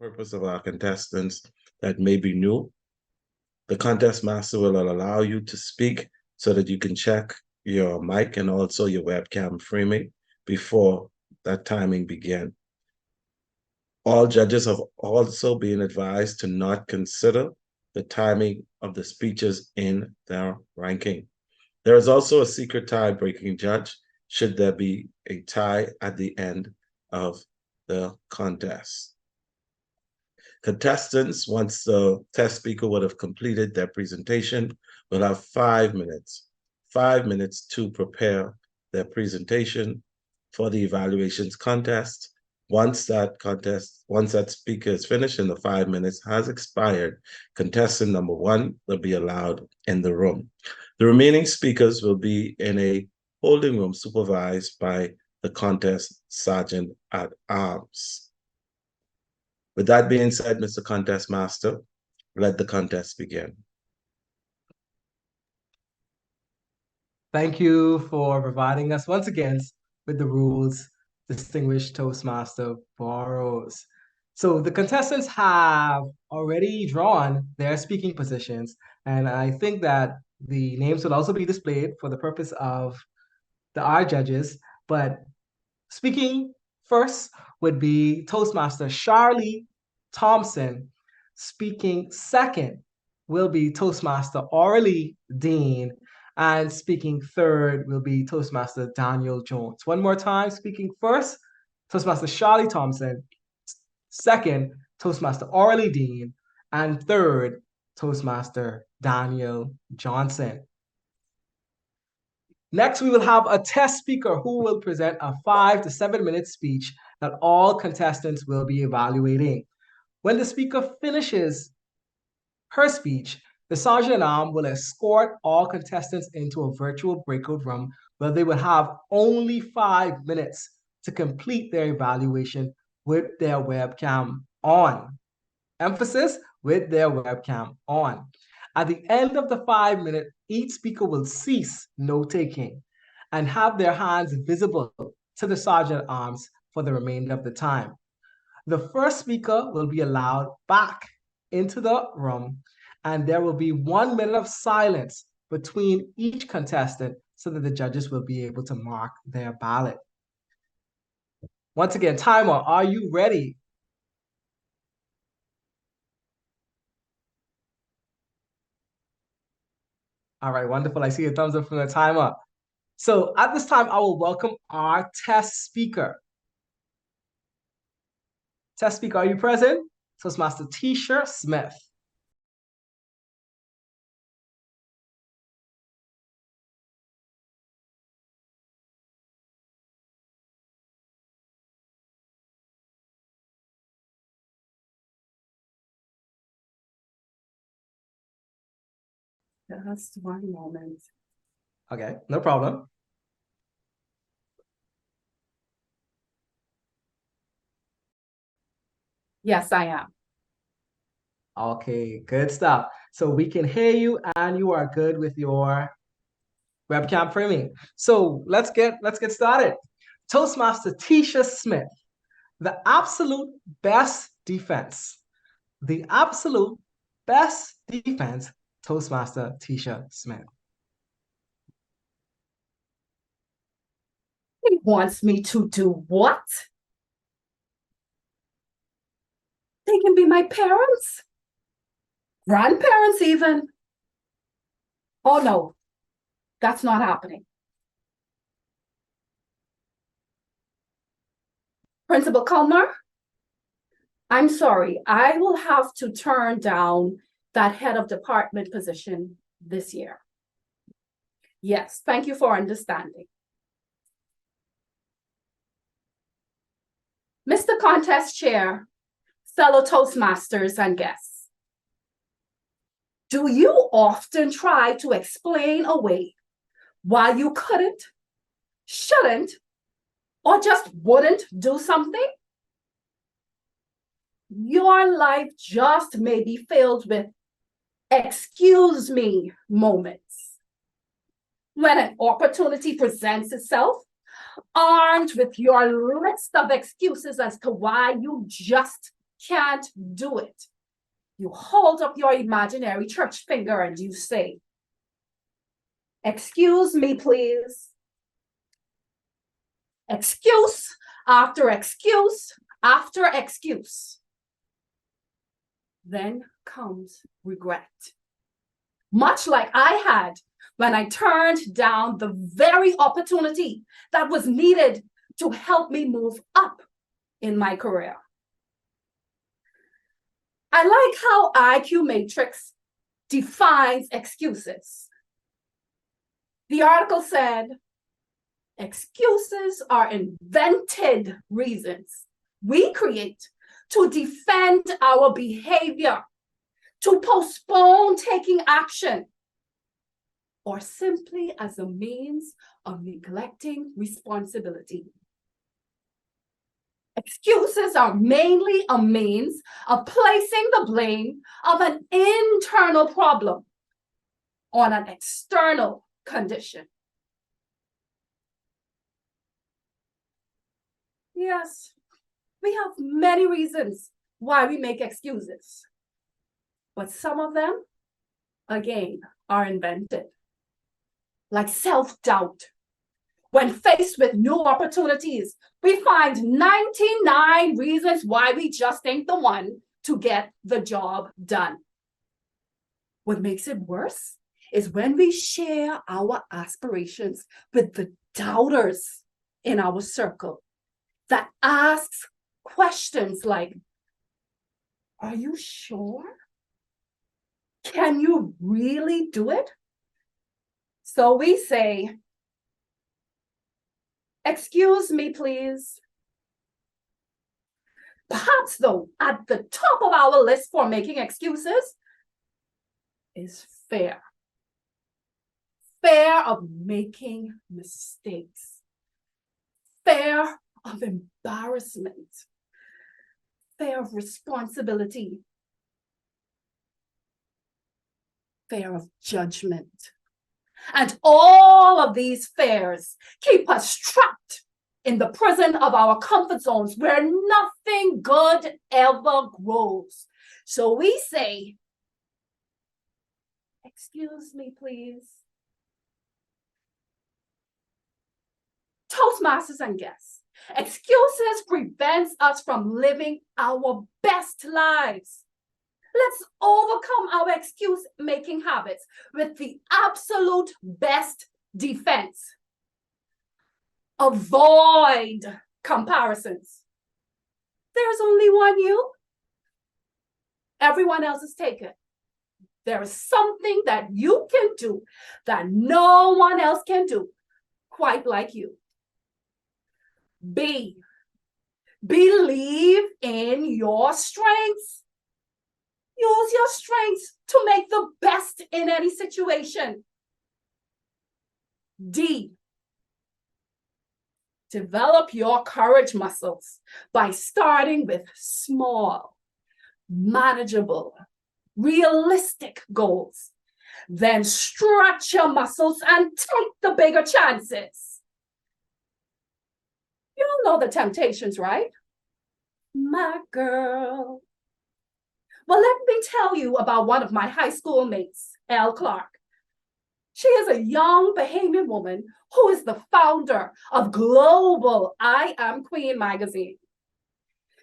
purpose of our contestants that may be new. The contest master will allow you to speak so that you can check your mic and also your webcam framing before that timing begins. All judges have also been advised to not consider the timing of the speeches in their ranking. There is also a secret tie-breaking judge should there be a tie at the end of the contest. Contestants, once the test speaker would have completed their presentation, will have 5 minutes to prepare their presentation for the evaluations contest. Once that speaker is finished and the 5 minutes has expired, contestant number 1 will be allowed in the room. The remaining speakers will be in a holding room supervised by the contest sergeant at arms. With that being said, Mr. Contest Master, let the contest begin. Thank you for providing us once again with the rules, distinguished Toastmaster Burrows. So the contestants have already drawn their speaking positions, and I think that the names will also be displayed for the purpose of our judges. But speaking first would be Toastmaster Charlie Thompson. Speaking second will be Toastmaster Orly Dean. And speaking third will be Toastmaster Daniel Jones. One more time, speaking first, Toastmaster Charlie Thompson. Second, Toastmaster Orly Dean. And third, Toastmaster Daniel Johnson. Next, we will have a test speaker who will present a 5 to 7 minute speech that all contestants will be evaluating. When the speaker finishes her speech, the sergeant-at-arms will escort all contestants into a virtual breakout room where they will have only 5 minutes to complete their evaluation with their webcam on. Emphasis, with their webcam on. At the end of the 5 minutes, each speaker will cease note-taking and have their hands visible to the sergeant-at-arms for the remainder of the time. The first speaker will be allowed back into the room, and there will be 1 minute of silence between each contestant so that the judges will be able to mark their ballot. Once again, timer, are you ready? All right, wonderful. I see a thumbs up from the timer. So at this time, I will welcome our test speaker. Test speaker, are you present? Toastmaster Tisha Smith. Just one moment. Okay, no problem. Yes, I am. Okay, good stuff. So we can hear you and you are good with your webcam framing. So let's get started. Toastmaster Tisha Smith, the absolute best defense. The absolute best defense, Toastmaster Tisha Smith. He wants me to do what? They can be my parents, grandparents even. Oh no, that's not happening. Principal Culmer, I'm sorry, I will have to turn down that head of department position this year. Yes, thank you for understanding. Mr. Contest Chair, fellow Toastmasters and guests, do you often try to explain away why you couldn't, shouldn't, or just wouldn't do something? Your life just may be filled with excuse me moments. When an opportunity presents itself, armed with your list of excuses as to why you just can't do it, you hold up your imaginary church finger and you say, "Excuse me, please." Excuse after excuse after excuse. Then comes regret. Much like I had when I turned down the very opportunity that was needed to help me move up in my career. I like how IQ Matrix defines excuses. The article said, excuses are invented reasons we create to defend our behavior, to postpone taking action, or simply as a means of neglecting responsibility. Excuses are mainly a means of placing the blame of an internal problem on an external condition. Yes, we have many reasons why we make excuses, but some of them, again, are invented. Like self-doubt. When faced with new opportunities, we find 99 reasons why we just ain't the one to get the job done. What makes it worse is when we share our aspirations with the doubters in our circle that asks questions like, "Are you sure? Can you really do it?" So we say, "Excuse me, please." Perhaps, though, at the top of our list for making excuses is fear. Fear of making mistakes. Fear of embarrassment. Fear of responsibility. Fear of judgment. And all of these fears keep us trapped in the prison of our comfort zones where nothing good ever grows. So we say, "Excuse me, please." Toastmasters and guests, excuses prevents us from living our best lives. Let's overcome our excuse-making habits with the absolute best defense. Avoid comparisons. There's only one you. Everyone else is taken. There is something that you can do that no one else can do, quite like you. B, believe in your strengths. Use your strengths to make the best in any situation. D, develop your courage muscles by starting with small, manageable, realistic goals. Then stretch your muscles and take the bigger chances. You all know the temptations, right? My girl. Well, let me tell you about one of my high school mates, Elle Clark. She is a young Bahamian woman who is the founder of global I Am Queen magazine.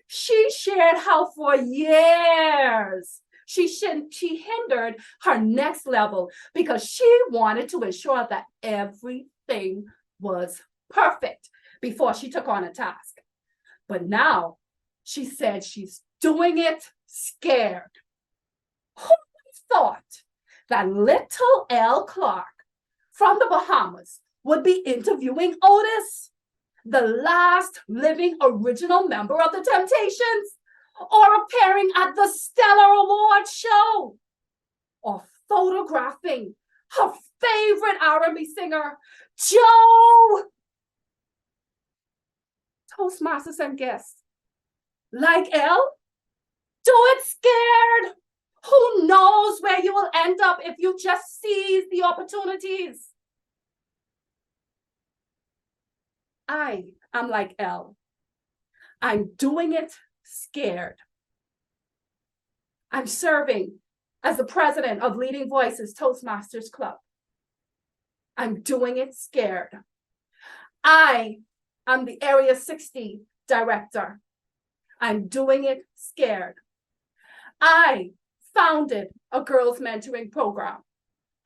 She shared how for years she hindered her next level because she wanted to ensure that everything was perfect before she took on a task. But now she said she's doing it scared. Who thought that little Elle Clark from the Bahamas would be interviewing Otis, the last living original member of the Temptations, or appearing at the Stellar Awards show, or photographing her favorite R&B singer, Joe? Toastmasters and guests, like Elle, do it scared. Who knows where you will end up if you just seize the opportunities? I am like Elle. I'm doing it scared. I'm serving as the president of Leading Voices Toastmasters Club. I'm doing it scared. I am the Area 60 director. I'm doing it scared. I founded a girls mentoring program.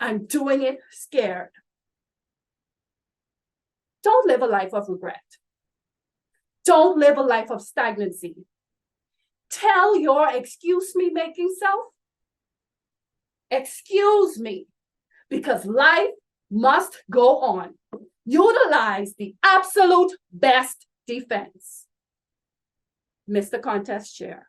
I'm doing it scared. Don't live a life of regret. Don't live a life of stagnancy. Tell your excuse me making self, excuse me, because life must go on. Utilize the absolute best defense. Mr. Contest Chair.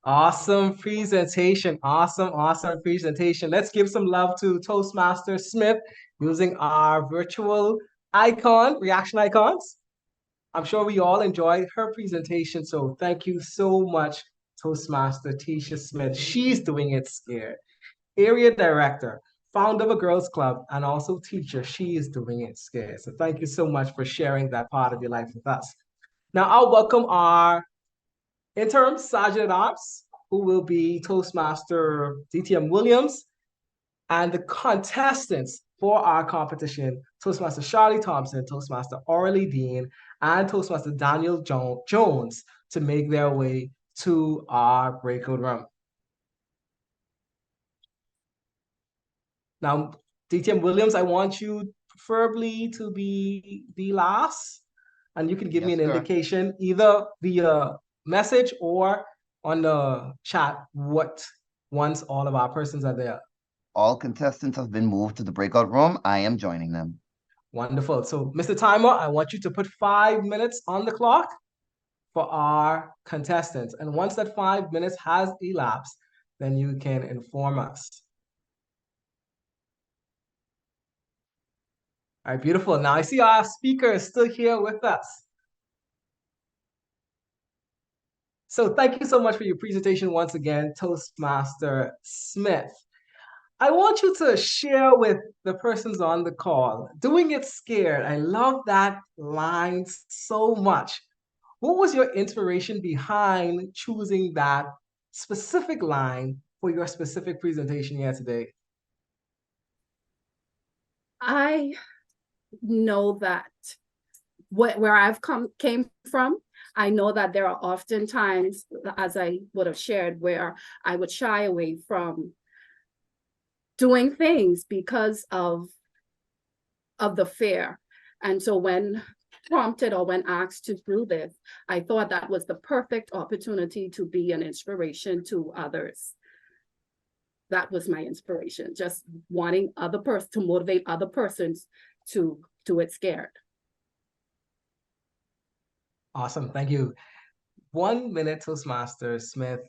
Awesome presentation. Awesome presentation. Let's give some love to Toastmaster Smith using our virtual reaction icons. I'm sure we all enjoyed her presentation. So thank you so much, Toastmaster Tisha Smith. She's doing it scared. Area director, founder of a girls club, and also teacher. She is doing it scared. So thank you so much for sharing that part of your life with us. Now I'll welcome our interim Sergeant at Arms, who will be Toastmaster DTM Williams, and the contestants for our competition, Toastmaster Charlie Thompson, Toastmaster Orly Dean, and Toastmaster Daniel Jones, to make their way to our breakout room. Now, DTM Williams, I want you preferably to be the last, and you can give me an indication either via message or on the chat once all of our persons are there. All contestants have been moved to the breakout room. I am joining them. Wonderful. So, Mr. Timer, I want you to put 5 minutes on the clock for our contestants. And once that 5 minutes has elapsed, then you can inform us. All right, beautiful. Now I see our speaker is still here with us. So thank you so much for your presentation once again, Toastmaster Smith. I want you to share with the persons on the call, doing it scared. I love that line so much. What was your inspiration behind choosing that specific line for your specific presentation here today? I know that where I've came from, I know that there are often times, as I would have shared, where I would shy away from doing things because of the fear. And so when prompted or when asked to do this, I thought that was the perfect opportunity to be an inspiration to others. That was my inspiration, just wanting to motivate other persons to do it scared. Awesome, thank you. 1 minute, Toastmaster Smith.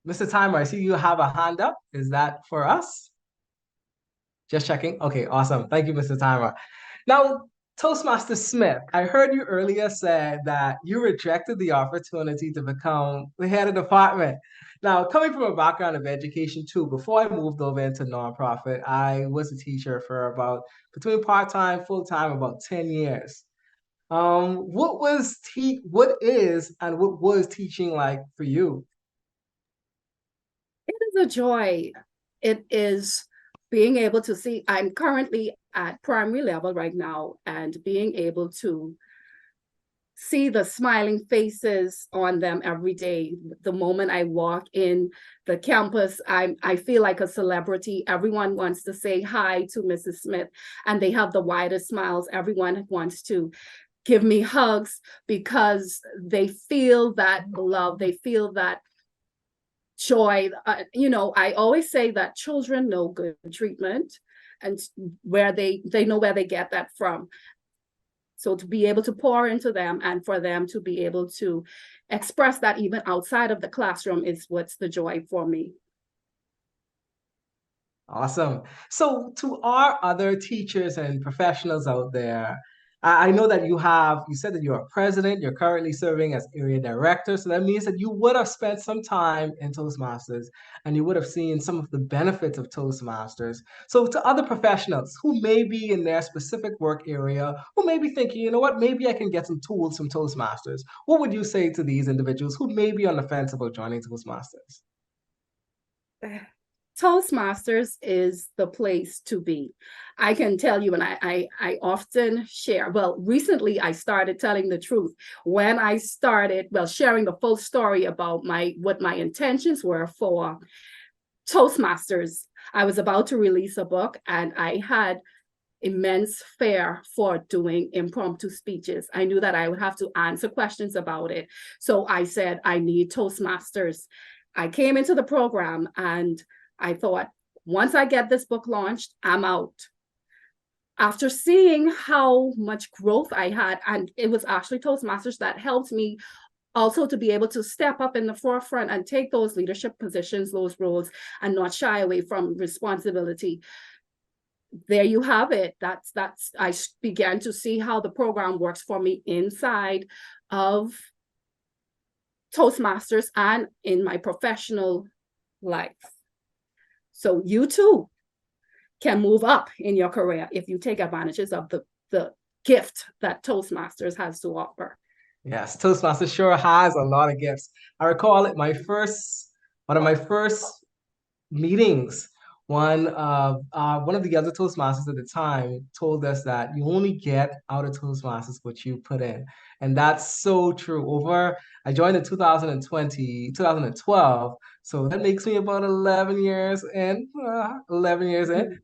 Mr. Timer, I see you have a hand up. Is that for us? Just checking. Okay, awesome. Thank you, Mr. Timer. Now, Toastmaster Smith, I heard you earlier said that you rejected the opportunity to become the head of department. Now, coming from a background of education too, before I moved over into nonprofit, I was a teacher for about between part-time, full-time, about 10 years. What is and what was teaching like for you? It is a joy. It is being able to see, I'm currently at primary level right now, and being able to see the smiling faces on them every day. The moment I walk in the campus, I feel like a celebrity. Everyone wants to say hi to Mrs. Smith, and they have the widest smiles. Everyone wants to give me hugs because they feel that love, they feel that joy. I always say that children know good treatment, and where they know where they get that from. So to be able to pour into them and for them to be able to express that even outside of the classroom is what's the joy for me. Awesome. So to our other teachers and professionals out there, I know that you said that you're a president, you're currently serving as area director. So that means that you would have spent some time in Toastmasters and you would have seen some of the benefits of Toastmasters. So to other professionals who may be in their specific work area, who may be thinking, you know what, maybe I can get some tools from Toastmasters. What would you say to these individuals who may be on the fence about joining Toastmasters? Toastmasters is the place to be. I can tell you, and I often share. Well, recently I started telling the truth. When I started, sharing the full story about what my intentions were for Toastmasters, I was about to release a book, and I had immense fear for doing impromptu speeches. I knew that I would have to answer questions about it. So I said, I need Toastmasters. I came into the program and I thought, once I get this book launched, I'm out. After seeing how much growth I had, and it was actually Toastmasters that helped me also to be able to step up in the forefront and take those leadership positions, those roles, and not shy away from responsibility. There you have it. I began to see how the program works for me inside of Toastmasters and in my professional life. So you too can move up in your career if you take advantages of the gift that Toastmasters has to offer. Yes, Toastmasters sure has a lot of gifts. I recall one of my first meetings. One of the other Toastmasters at the time told us that you only get out of Toastmasters what you put in. And that's so true. I joined in 2012. So that makes me about 11 years in,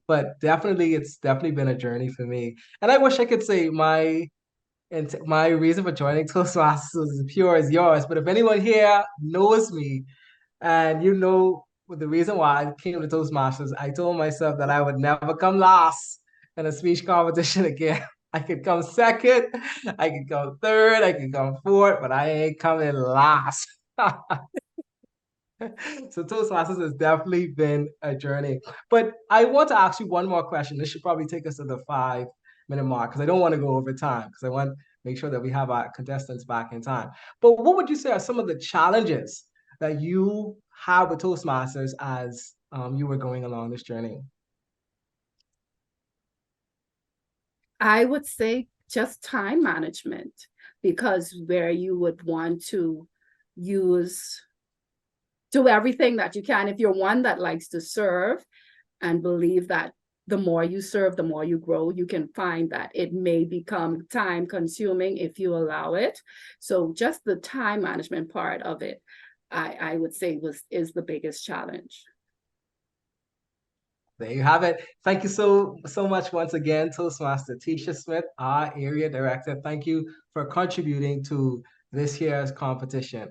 but it's definitely been a journey for me. And I wish I could say my reason for joining Toastmasters is as pure as yours. But if anyone here knows me, and you know the reason why I came to Toastmasters, I told myself that I would never come last in a speech competition again. I could come second, I could come third, I could come fourth, but I ain't coming last. So Toastmasters has definitely been a journey. But I want to ask you one more question. This should probably take us to the 5-minute mark because I don't want to go over time because I want to make sure that we have our contestants back in time. But what would you say are some of the challenges that you have with Toastmasters as you were going along this journey? I would say just time management, because where you would want to do everything that you can. If you're one that likes to serve and believe that the more you serve, the more you grow, you can find that it may become time consuming if you allow it. So just the time management part of it, I would say is the biggest challenge. There you have it. Thank you so much once again, Toastmaster Tisha Smith, our area director. Thank you for contributing to this year's competition.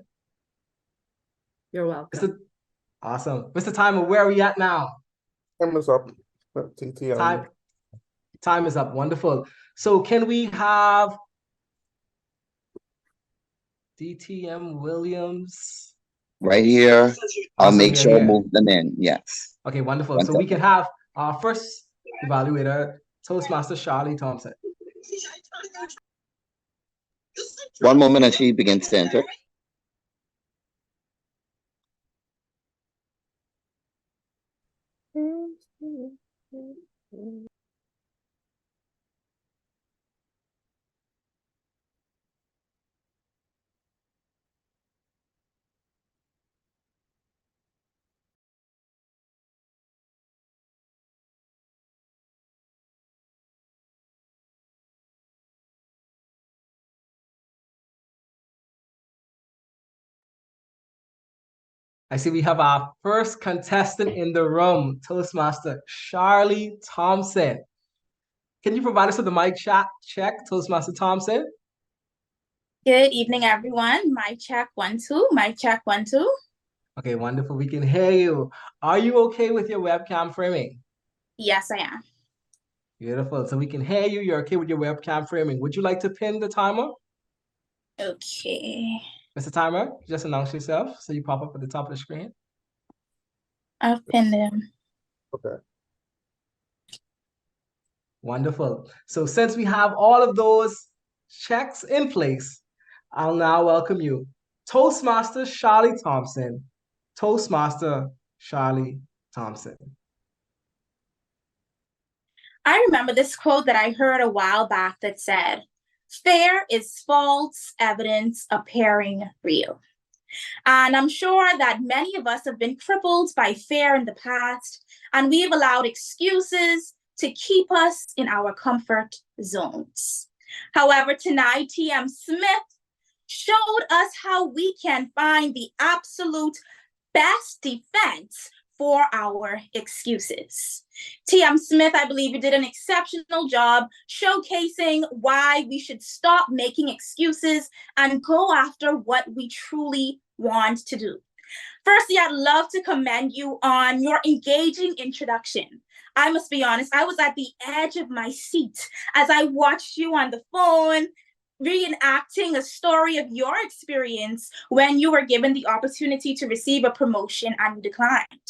You're welcome. Awesome. Mr. Timer, where are we at now? Time is up. TTM. Time is up. Wonderful. So can we have DTM Williams? Right here. I'll Awesome, make you're sure I here. move them in. Yes. Okay, wonderful. One So we second. can have our first evaluator, Toastmaster Charlie Thompson. One moment as she begins to enter. I see we have our first contestant in the room, Toastmaster Charlie Thompson. Can you provide us with the mic check, Toastmaster Thompson? Good evening, everyone. Mic check 1 2. Mic check 1 2. Okay, wonderful. We can hear you. Are you okay with your webcam framing? Yes, I am. Beautiful. So we can hear you. You're okay with your webcam framing. Would you like to pin the timer? Okay. Mr. Timer, just announce yourself so you pop up at the top of the screen. I've pinned him. Okay. Wonderful. So since we have all of those checks in place, I'll now welcome you, Toastmaster Charlie Thompson. Toastmaster Charlie Thompson. I remember this quote that I heard a while back that said, "Fear is false evidence appearing real." And I'm sure that many of us have been crippled by fear in the past, and we've allowed excuses to keep us in our comfort zones. However, tonight, T.M. Smith showed us how we can find the absolute best defense for our excuses. T.M. Smith, I believe you did an exceptional job showcasing why we should stop making excuses and go after what we truly want to do. Firstly, I'd love to commend you on your engaging introduction. I must be honest, I was at the edge of my seat as I watched you on the phone reenacting a story of your experience when you were given the opportunity to receive a promotion and you declined.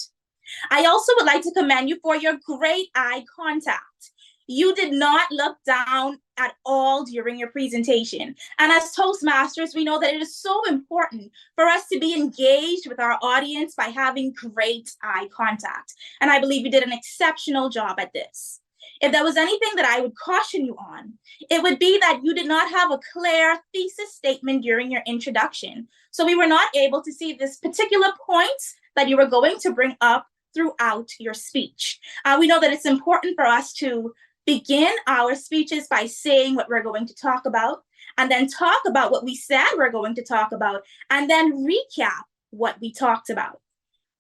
I also would like to commend you for your great eye contact. You did not look down at all during your presentation. And as Toastmasters, we know that it is so important for us to be engaged with our audience by having great eye contact. And I believe you did an exceptional job at this. If there was anything that I would caution you on, it would be that you did not have a clear thesis statement during your introduction. So we were not able to see this particular point that you were going to bring up throughout your speech. We know that it's important for us to begin our speeches by saying what we're going to talk about, and then talk about what we said we're going to talk about, and then recap what we talked about.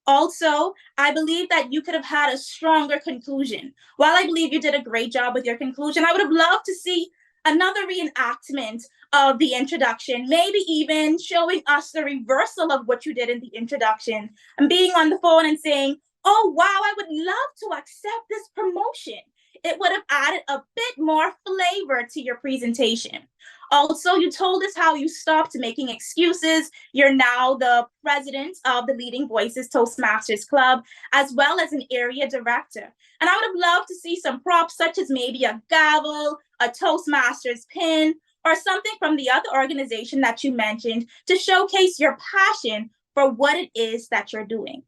Also, I believe that you could have had a stronger conclusion. While I believe you did a great job with your conclusion, I would have loved to see another reenactment of the introduction, maybe even showing us the reversal of what you did in the introduction and being on the phone and saying, "Oh, wow, I would love to accept this promotion." It would have added a bit more flavor to your presentation. Also, you told us how you stopped making excuses. You're now the president of the Leading Voices Toastmasters Club, as well as an area director. And I would have loved to see some props, such as maybe a gavel, a Toastmasters pin, or something from the other organization that you mentioned to showcase your passion for what it is that you're doing.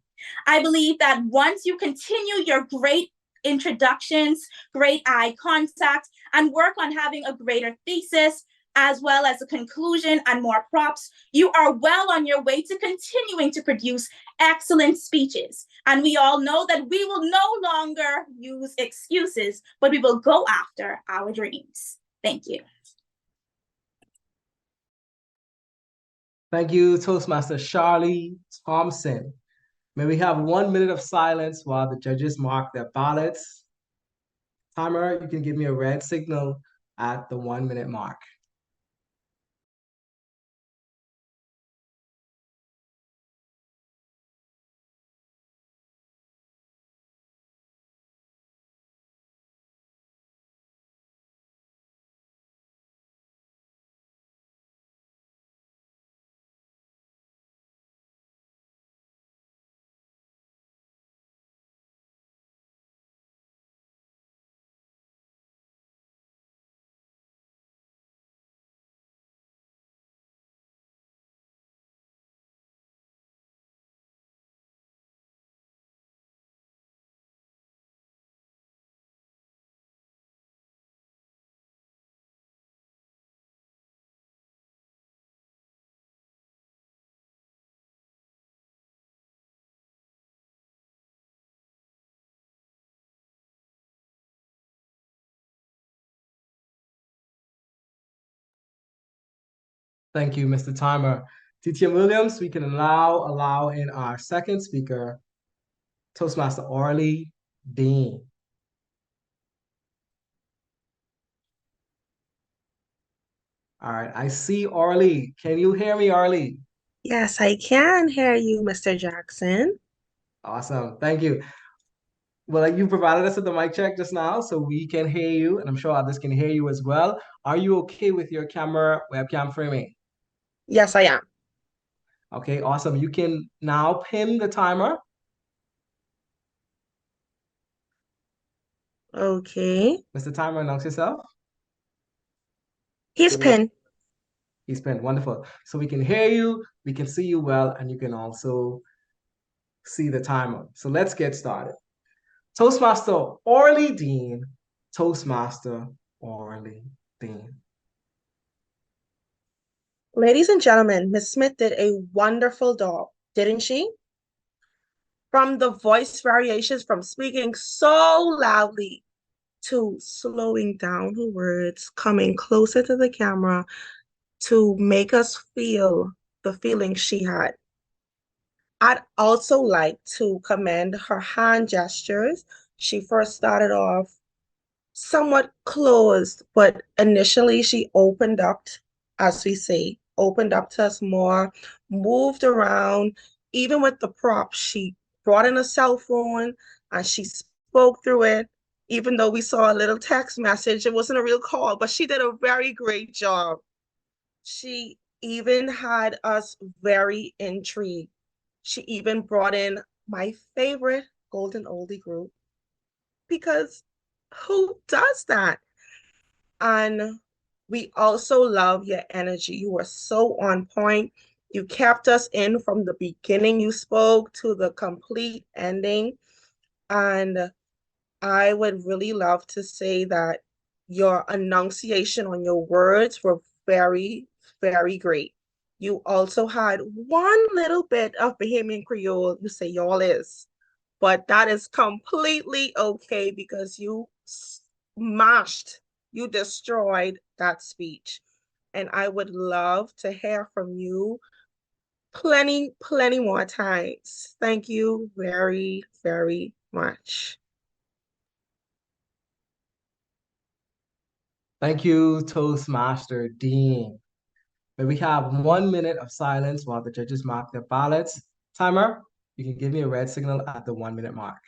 I believe that once you continue your great introductions, great eye contact, and work on having a greater thesis, as well as a conclusion and more props, you are well on your way to continuing to produce excellent speeches. And we all know that we will no longer use excuses, but we will go after our dreams. Thank you. Thank you, Toastmaster Charlie Thompson. May we have 1 minute of silence while the judges mark their ballots. Timer, you can give me a red signal at the 1 minute mark. Thank you, Mr. Timer. TTM Williams, we can allow in our second speaker, Toastmaster Orly Dean. All right, I see Orly. Can you hear me, Orly? Yes, I can hear you, Mr. Jackson. Awesome, thank you. Well, you provided us with the mic check just now, so we can hear you, and I'm sure others can hear you as well. Are you okay with your camera webcam framing? Yes, I am. Okay, awesome. You can now pin the timer. Okay. Mr. Timer, announce yourself. He's pinned. He's been wonderful. So we can hear you, we can see you well, and you can also see the timer. So let's get started. Toastmaster Orly Dean. Toastmaster Orly Dean. Ladies and gentlemen, Miss Smith did a wonderful job, didn't she? From the voice variations, from speaking so loudly to slowing down her words, coming closer to the camera to make us feel the feelings she had. I'd also like to commend her hand gestures. She first started off somewhat closed, but initially she opened up, as we say, opened up to us more, moved around, even with the props. She brought in a cell phone and she spoke through it. Even though we saw a little text message, it wasn't a real call, but she did a very great job. She even had us very intrigued. She even brought in my favorite golden oldie group because who does that? And we also love your energy. You were so on point. You kept us in from the beginning you spoke to the complete ending. And I would really love to say that your enunciation on your words were very, very great. You also had one little bit of Bahamian Creole. You say y'all is, but that is completely okay because you smashed, you destroyed that speech. And I would love to hear from you plenty, plenty more times. Thank you very, very much. Thank you, Toastmaster Dean. May we have 1 minute of silence while the judges mark their ballots. Timer, you can give me a red signal at the 1 minute mark.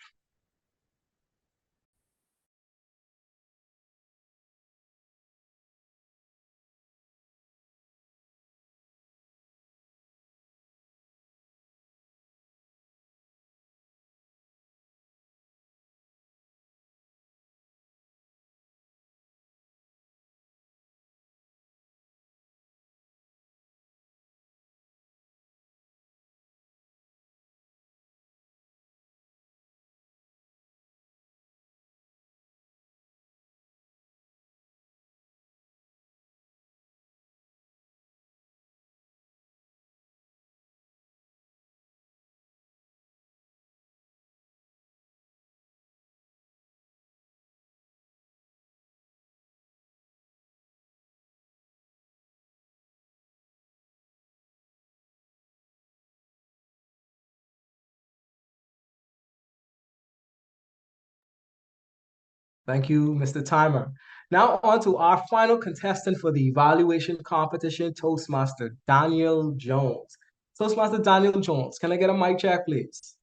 Thank you, Mr. Timer. Now on to our final contestant for the evaluation competition, Toastmaster Daniel Jones. Toastmaster Daniel Jones, can I get a mic check, please?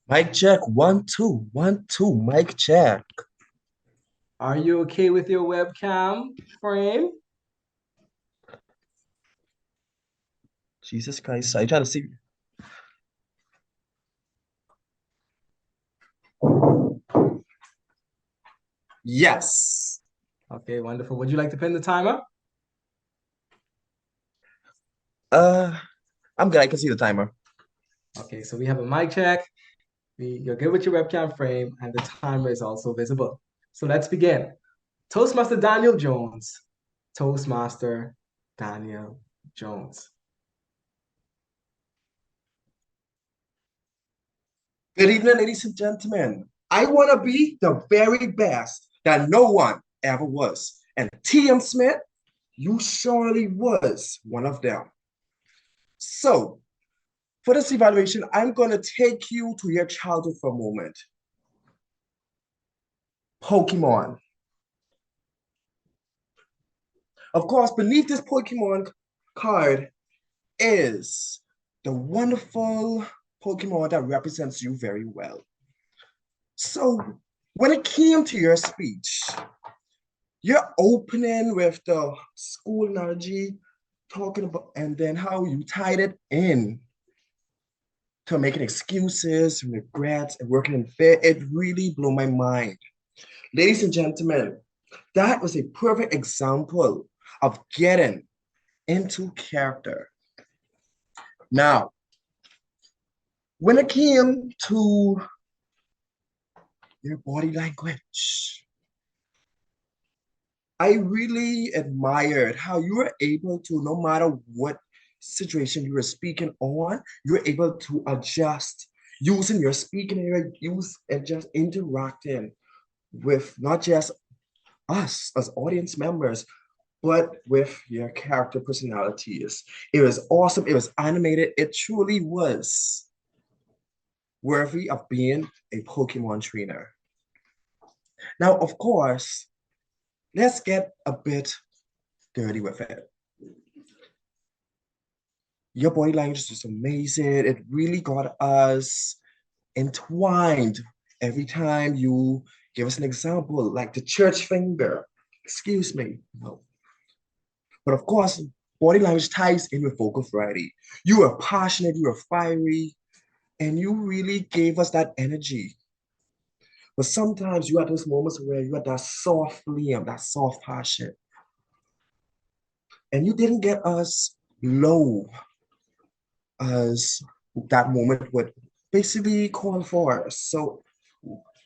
Mic check, 1 2 1 2. Mic check. Are you okay with your webcam frame? Jesus Christ, I try to see. Yes. Okay, wonderful. Would you like to pin the timer? I'm good. I can see the timer. Okay, so we have a mic check. You're good with your webcam frame, and the timer is also visible. So let's begin. Toastmaster Daniel Jones. Toastmaster Daniel Jones. Good evening, ladies and gentlemen. I want to be the very best that no one ever was. And T.M. Smith, you surely was one of them. So, for this evaluation, I'm going to take you to your childhood for a moment. Pokemon. Of course, beneath this Pokemon card is the wonderful Pokemon that represents you very well. So, when it came to your speech, you're opening with the school analogy, talking about, and then how you tied it in to making excuses, regrets, and working in fear, it really blew my mind. Ladies and gentlemen, that was a perfect example of getting into character. Now, when it came to your body language, I really admired how you were able to, no matter what situation you were speaking on, you were able to adjust using your speaking area, use and just interacting with not just us as audience members, but with your character personalities. It was awesome. It was animated. It truly was worthy of being a Pokemon trainer. Now, of course, let's get a bit dirty with it. Your body language was amazing. It really got us entwined every time you give us an example, like the church finger. Excuse me. No. But of course, body language ties in with vocal variety. You were passionate, you were fiery, and you really gave us that energy. But sometimes you had those moments where you had that soft liam, that soft passion. And you didn't get us low as that moment would basically call for us. So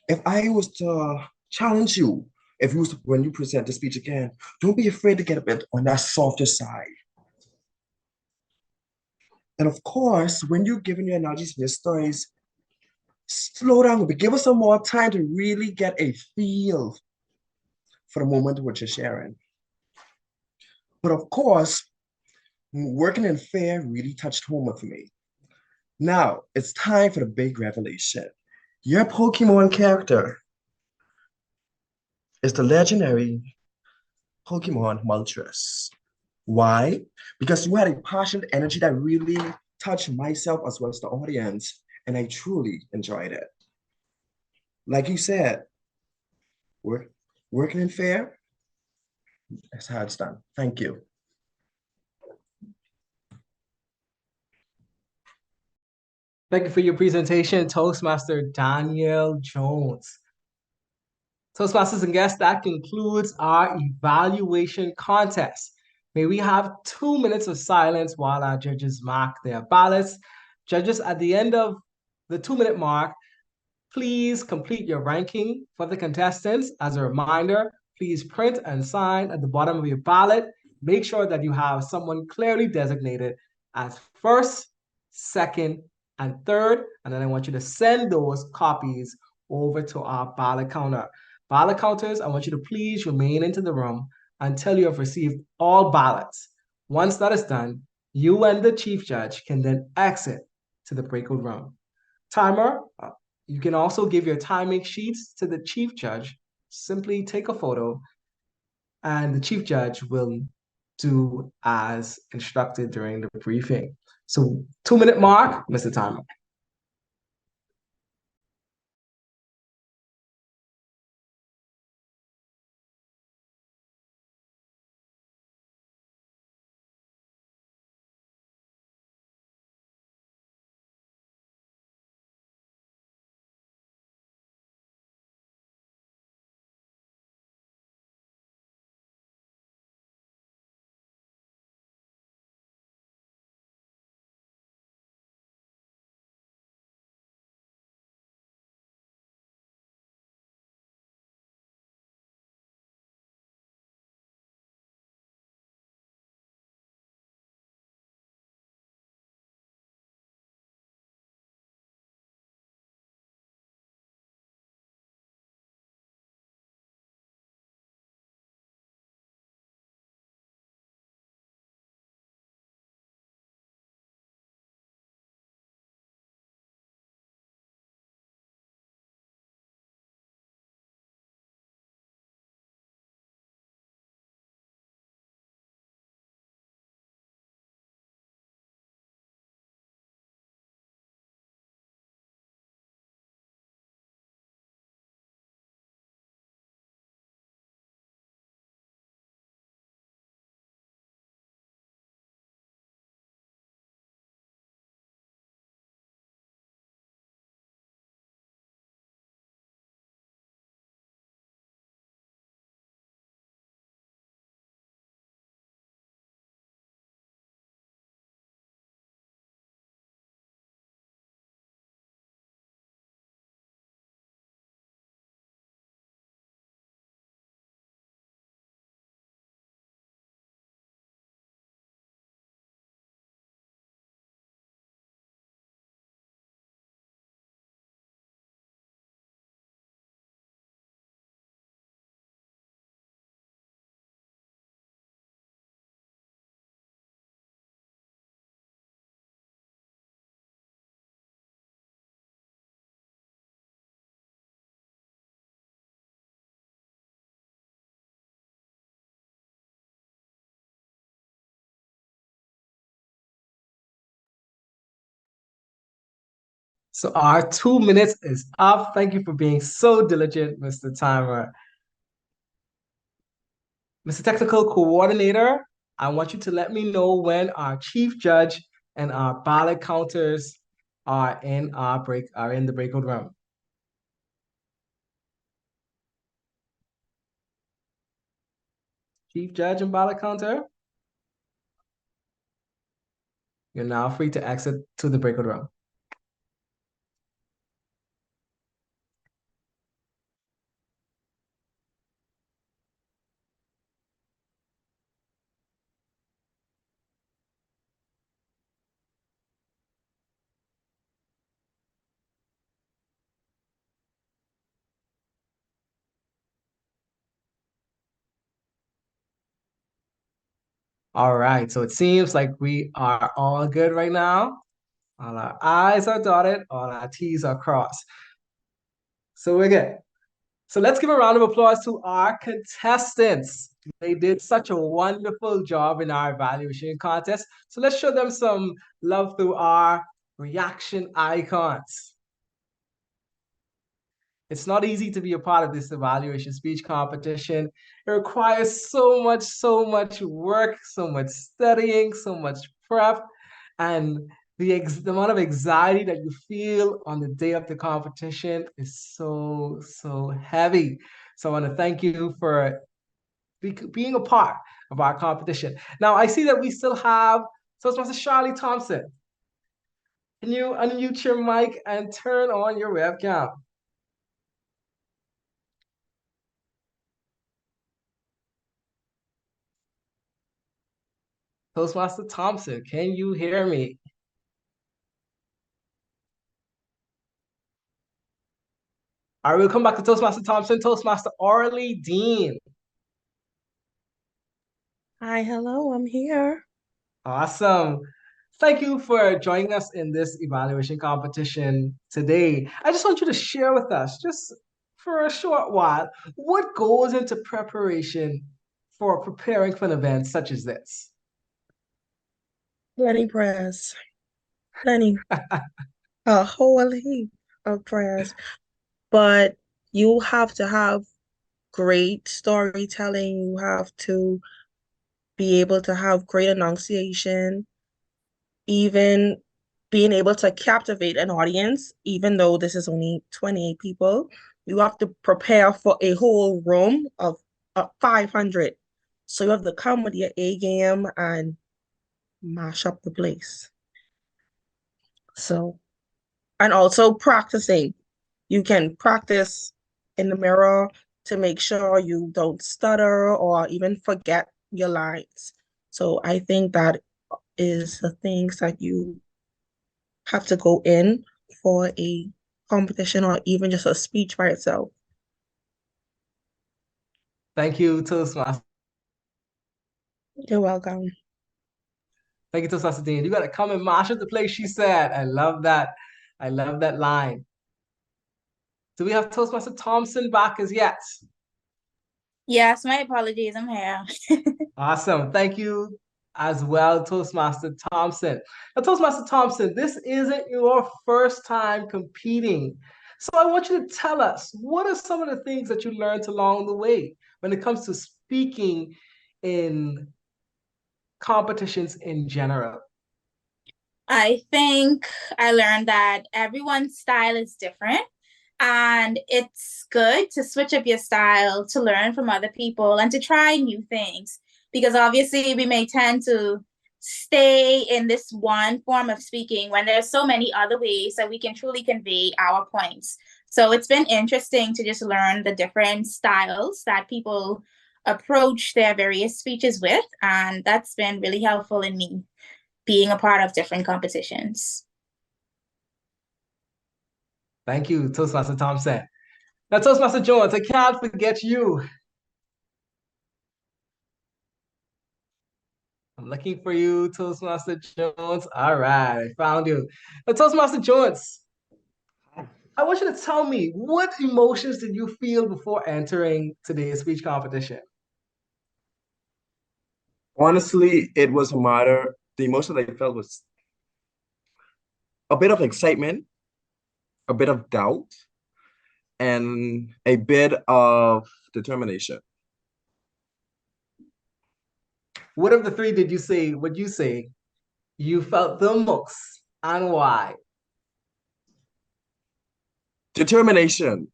if I was to challenge you, if you was to, when you present the speech again, don't be afraid to get a bit on that softer side. And of course, when you're giving your analogies and your stories, slow down a bit. Give us some more time to really get a feel for the moment what you're sharing. But of course, working in fair really touched home with me. Now, it's time for the big revelation. Your Pokemon character is the legendary Pokemon Moltres. Why? Because you had a passionate energy that really touched myself as well as the audience, and I truly enjoyed it. Like you said, working in fair, that's how it's done. Thank you. Thank you for your presentation, Toastmaster Daniel Jones. Toastmasters and guests, that concludes our evaluation contest. May we have 2 minutes of silence while our judges mark their ballots. Judges, at the end of the 2-minute mark, please complete your ranking for the contestants. As a reminder, please print and sign at the bottom of your ballot. Make sure that you have someone clearly designated as first, second, and third. And then I want you to send those copies over to our ballot counter. Ballot counters, I want you to please remain into the room until you have received all ballots. Once that is done, you and the chief judge can then exit to the breakout room. Timer, you can also give your timing sheets to the chief judge. Simply take a photo and the chief judge will do as instructed during the briefing. So 2-minute mark, Mr. Timer. So our 2 minutes is up. Thank you for being so diligent, Mr. Timer. Mr. Technical Coordinator, I want you to let me know when our chief judge and our ballot counters are in the breakout room. Chief judge and ballot counter, you're now free to exit to the breakout room. All right, so it seems like we are all good right now. All our I's are dotted, all our T's are crossed. So we're good. So let's give a round of applause to our contestants. They did such a wonderful job in our evaluation contest. So let's show them some love through our reaction icons. It's not easy to be a part of this evaluation speech competition. It requires so much work, so much studying, so much prep, and the amount of anxiety that you feel on the day of the competition is so heavy. So I want to thank you for being a part of our competition. Now, I see that we still have Toastmaster Charlie Thompson. Can you unmute your mic and turn on your webcam? Toastmaster Thompson, can you hear me? All right, we'll come back to Toastmaster Thompson. Toastmaster Orly Dean. Hi, hello, I'm here. Awesome. Thank you for joining us in this evaluation competition today. I just want you to share with us, just for a short while, what goes into preparation for preparing for an event such as this? Plenty prayers. Plenty. A whole heap of prayers. But you have to have great storytelling. You have to be able to have great enunciation, even being able to captivate an audience, even though this is only 28 people. You have to prepare for a whole room of 500. So you have to come with your A game and mash up the place. So, and also practicing. You can practice in the mirror to make sure you don't stutter or even forget your lines. So I think that is the things that you have to go in for a competition or even just a speech by itself. Thank you, Toastmaster. You're welcome. Thank you, Toastmaster Dean. You got to come and mash up the place, she said. I love that. I love that line. Do we have Toastmaster Thompson back as yet? Yes, my apologies. I'm here. Awesome. Thank you as well, Toastmaster Thompson. Now, Toastmaster Thompson, this isn't your first time competing. So I want you to tell us, what are some of the things that you learned along the way when it comes to speaking in competitions in general? I think I learned that everyone's style is different. And it's good to switch up your style, to learn from other people, and to try new things. Because obviously, we may tend to stay in this one form of speaking when there's so many other ways that we can truly convey our points. So it's been interesting to just learn the different styles that people approach their various speeches with. And that's been really helpful in me being a part of different competitions. Thank you, Toastmaster Thompson. Now, Toastmaster Jones, I can't forget you. I'm looking for you, Toastmaster Jones. All right, I found you. Now, Toastmaster Jones, I want you to tell me, what emotions did you feel before entering today's speech competition? Honestly, it was a matter, the emotion I felt was a bit of excitement a bit of doubt, and a bit of determination. What of the three did you say, would you say you felt the most and why? Determination,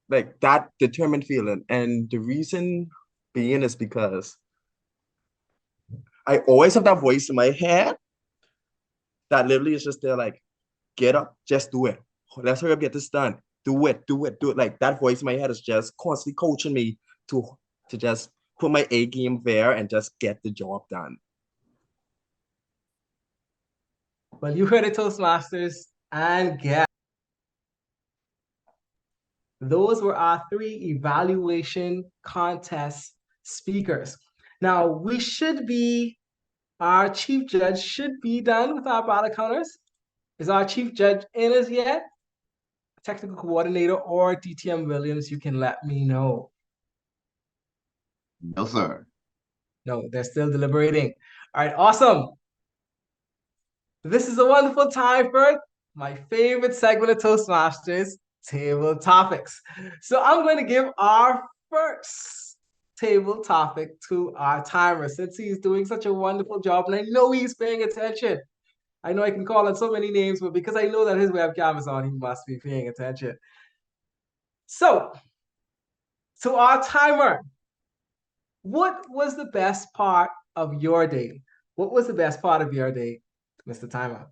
like that determined feeling. And the reason being is because I always have that voice in my head that literally is just there, like, get up, just do it. Let's hurry up, get this done. Do it, do it, do it. Like that voice in my head is just constantly coaching me to just put my A game there and just get the job done. Well, you heard it, Toastmasters and guests. Those were our three evaluation contest speakers. Now, our chief judge should be done with our ballot counters. Is our chief judge in as yet? Technical coordinator or DTM Williams, you can let me know. No, sir. No, they're still deliberating. All right, awesome. This is a wonderful time for my favorite segment of Toastmasters, table topics. So I'm going to give our first table topic to our timer since he's doing such a wonderful job and I know he's paying attention. I know I can call on so many names, but because I know that his webcam is on, he must be paying attention. So, to our timer, what was the best part of your day? What was the best part of your day, Mr. Timer?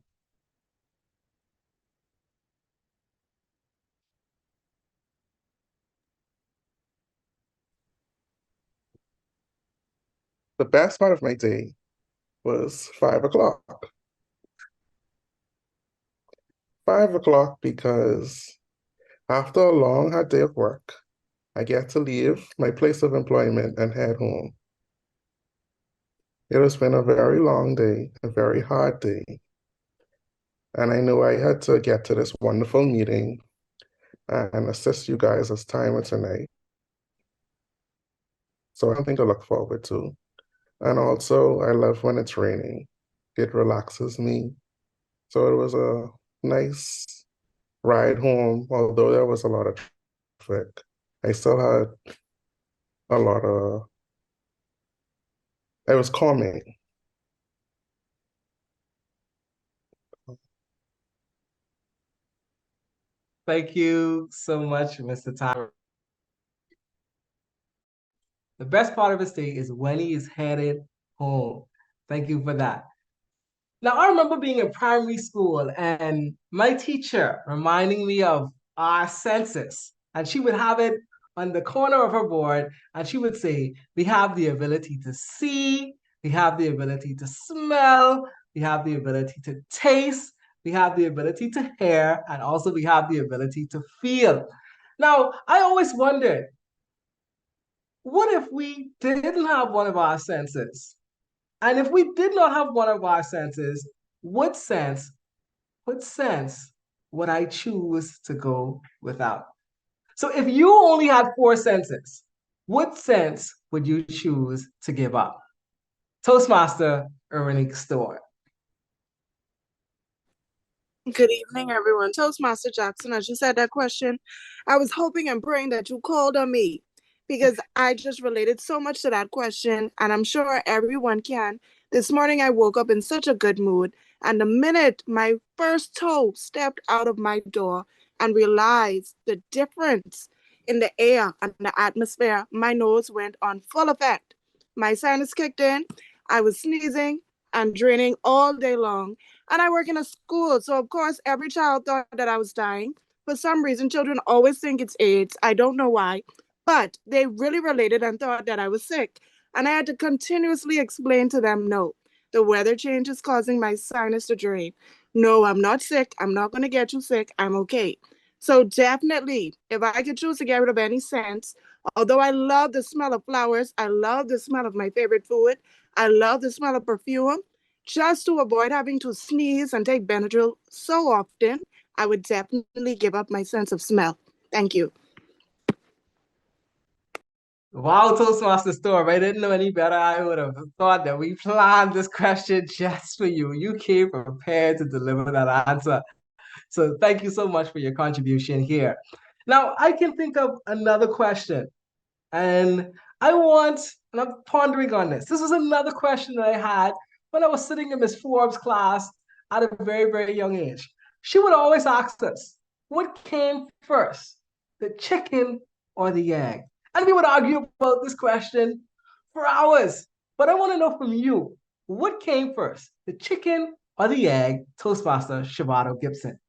The best part of my day was 5 o'clock. 5 o'clock because after a long hard day of work, I get to leave my place of employment and head home. It has been a very long day, a very hard day. And I knew I had to get to this wonderful meeting and assist you guys as timer tonight. So something to look forward to. And also, I love when it's raining. It relaxes me. So it was a nice ride home, although there was a lot of traffic. I still had a lot of, it was calming. Thank you so much, Mr. Timer. The best part of his day is when he is headed home. Thank you for that. Now, I remember being in primary school and my teacher reminding me of our census, and she would have it on the corner of her board, and she would say, we have the ability to see, we have the ability to smell, we have the ability to taste, we have the ability to hear, and also we have the ability to feel. Now, I always wondered, what if we didn't have one of our senses? And if we did not have one of our senses, what sense would I choose to go without? So if you only had 4 senses, what sense would you choose to give up? Toastmaster Ernie Store. Good evening, everyone. Toastmaster Jackson, as you said that question, I was hoping and praying that you called on me because I just related so much to that question, and I'm sure everyone can. This morning, I woke up in such a good mood, and the minute my first toe stepped out of my door and realized the difference in the air and the atmosphere, my nose went on full effect. My sinus kicked in, I was sneezing and draining all day long. And I work in a school, so of course, every child thought that I was dying. For some reason, children always think it's AIDS. I don't know why, but they really related and thought that I was sick. And I had to continuously explain to them, no, the weather change is causing my sinus to drain. No, I'm not sick. I'm not going to get you sick. I'm okay. So definitely, if I could choose to get rid of any sense, although I love the smell of flowers, I love the smell of my favorite food, I love the smell of perfume, just to avoid having to sneeze and take Benadryl so often, I would definitely give up my sense of smell. Thank you. Wow, Toastmaster Storm, I didn't know any better. I would have thought that we planned this question just for you. You came prepared to deliver that answer. So thank you so much for your contribution here. Now, I can think of another question, and and I'm pondering on this. This was another question that I had when I was sitting in Miss Forbes' class at a very, very young age. She would always ask us, what came first, the chicken or the egg? And we would argue about this question for hours. But I want to know from you, what came first, the chicken or the egg, Toastmaster Shavado Gibson?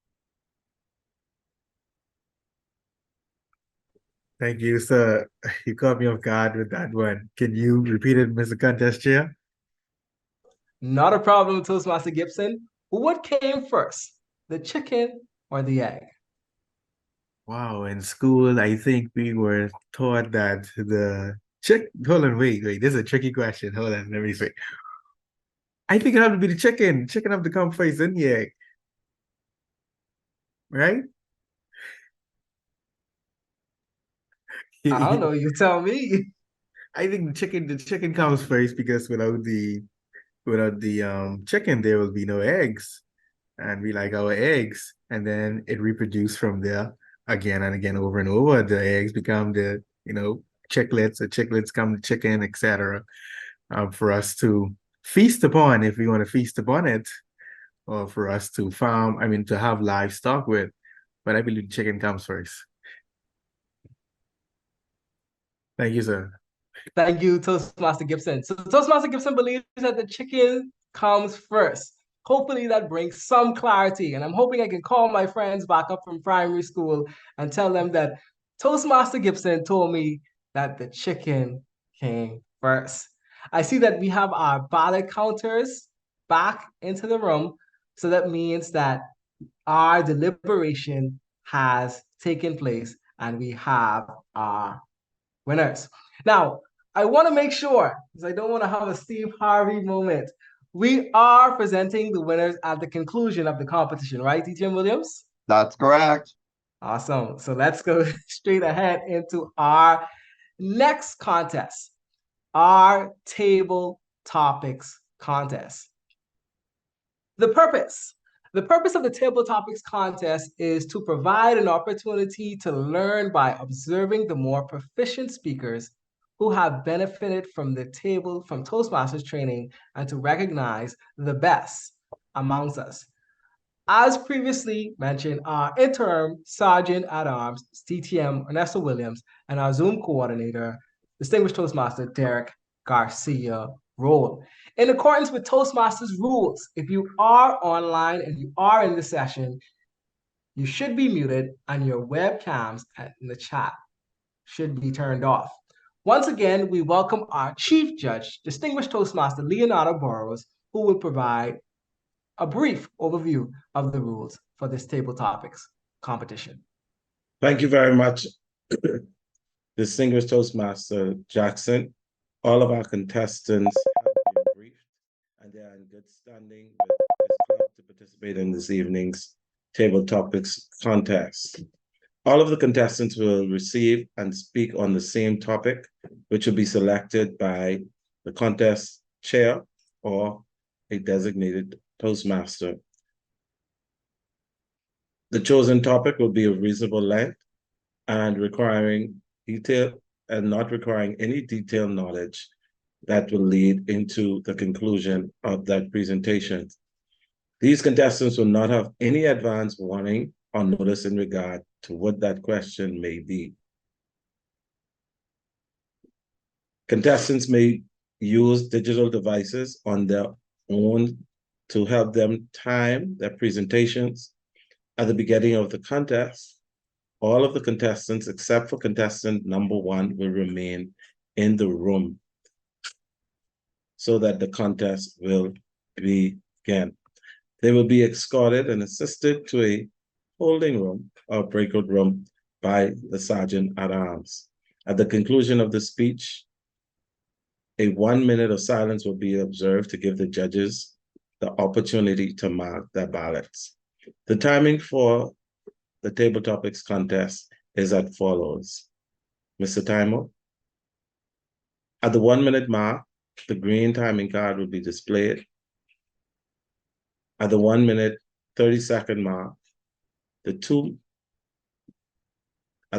Thank you, sir. You caught me off guard with that one. Can you repeat it, Mr. Contest Chair? Not a problem, Toastmaster Gibson. What came first, the chicken or the egg? Wow, in school, I think we were taught that the hold on, wait, this is a tricky question. Hold on, let me see. I think it had to be the chicken. Chicken have to come first, then the egg. Right? I don't know, you tell me. I think the chicken comes first because without the chicken there will be no eggs. And we like our eggs. And then it reproduced from there again and again over and over. The eggs become chicklets, the chicklets come the chicken, etc. For us to feast upon if we want to feast upon it, or for us to to have livestock with. But I believe chicken comes first. Thank you, sir. Thank you, Toastmaster Gibson. So Toastmaster Gibson believes that the chicken comes first. Hopefully that brings some clarity. And I'm hoping I can call my friends back up from primary school and tell them that Toastmaster Gibson told me that the chicken came first. I see that we have our ballot counters back into the room. So that means that our deliberation has taken place and we have our winners. Now, I want to make sure, because I don't want to have a Steve Harvey moment. We are presenting the winners at the conclusion of the competition, right, DTM Williams? That's correct. Awesome. So let's go straight ahead into our next contest, our table topics contest. The purpose of the table topics contest is to provide an opportunity to learn by observing the more proficient speakers who have benefited from Toastmasters training and to recognize the best amongst us. As previously mentioned, our interim Sergeant at Arms, DTM Ernesto Williams, and our Zoom coordinator, Distinguished Toastmaster Derek Garcia Roll. In accordance with Toastmasters rules, if you are online and you are in the session, you should be muted and your webcams in the chat should be turned off. Once again, we welcome our Chief Judge, Distinguished Toastmaster Leonardo Burrows, who will provide a brief overview of the rules for this table topics competition. Thank you very much, Distinguished Toastmaster Jackson. All of our contestants have been briefed and they are in good standing with this club to participate in this evening's table topics contest. All of the contestants will receive and speak on the same topic, which will be selected by the contest chair or a designated Toastmaster. The chosen topic will be of reasonable length and not requiring any detailed knowledge that will lead into the conclusion of that presentation. These contestants will not have any advance warning or notice in regard to what that question may be. Contestants may use digital devices on their own to help them time their presentations. At the beginning of the contest, all of the contestants, except for contestant number 1, will remain in the room so that the contest will begin. They will be escorted and assisted to a holding room or breakout room by the Sergeant at Arms. At the conclusion of the speech, a 1 minute of silence will be observed to give the judges the opportunity to mark their ballots. The timing for the table topics contest is as follows. Mr. Timer, at the 1 minute mark, the green timing card will be displayed. At the 1 minute, 30-second mark, At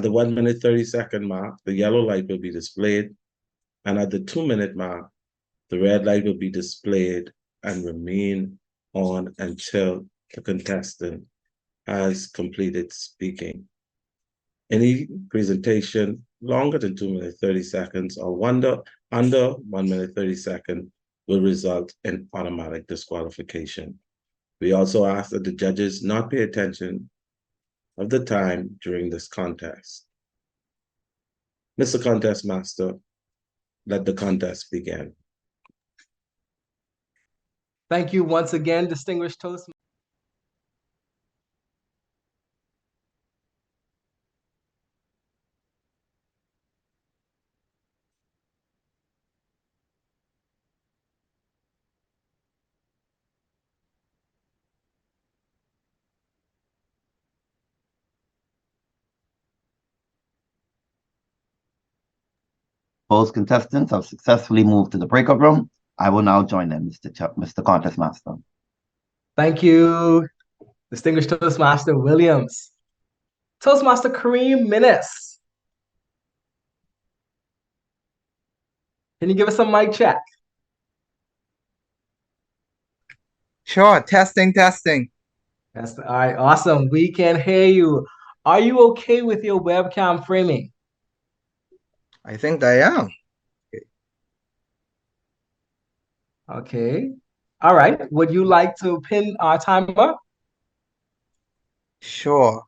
the 1 minute 30-second mark, the yellow light will be displayed, and at the 2 minute mark, the red light will be displayed and remain on until the contestant has completed speaking. Any presentation longer than 2 minutes 30 seconds or under 1 minute 30 seconds will result in automatic disqualification. We also ask that the judges not pay attention of the time during this contest. Mr. Contest Master, let the contest begin. Thank you once again, distinguished Toastmasters. Both contestants have successfully moved to the breakout room. I will now join them, Mr. Contest Master. Thank you, distinguished Toastmaster Williams. Toastmaster Kareem Minnis. Can you give us a mic check? Sure, testing. All right, awesome. We can hear you. Are you okay with your webcam framing? I think I am. Okay. All right. Would you like to pin our timer? Sure.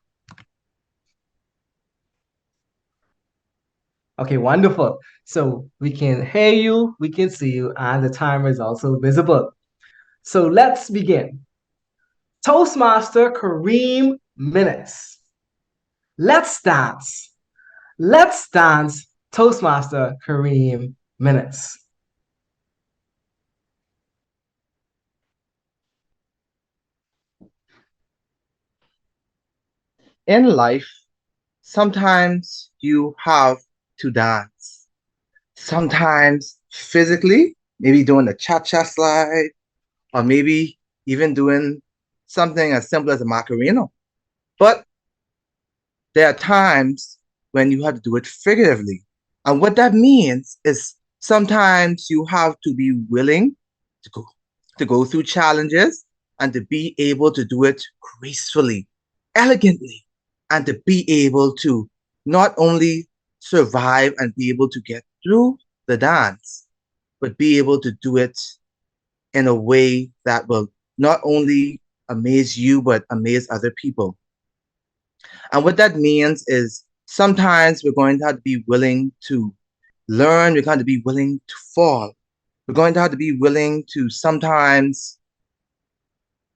Okay, wonderful. So we can hear you, we can see you, and the timer is also visible. So let's begin. Toastmaster Kareem Minnis. Let's dance. Let's dance, Toastmaster Kareem Minnis. In life, sometimes you have to dance. Sometimes physically, maybe doing a cha-cha slide, or maybe even doing something as simple as a Macarena. But there are times when you have to do it figuratively. And what that means is sometimes you have to be willing to go through challenges and to be able to do it gracefully, elegantly, and to be able to not only survive and be able to get through the dance, but be able to do it in a way that will not only amaze you, but amaze other people. And what that means is sometimes we're going to have to be willing to learn, we're going to be willing to fall. We're going to have to be willing to sometimes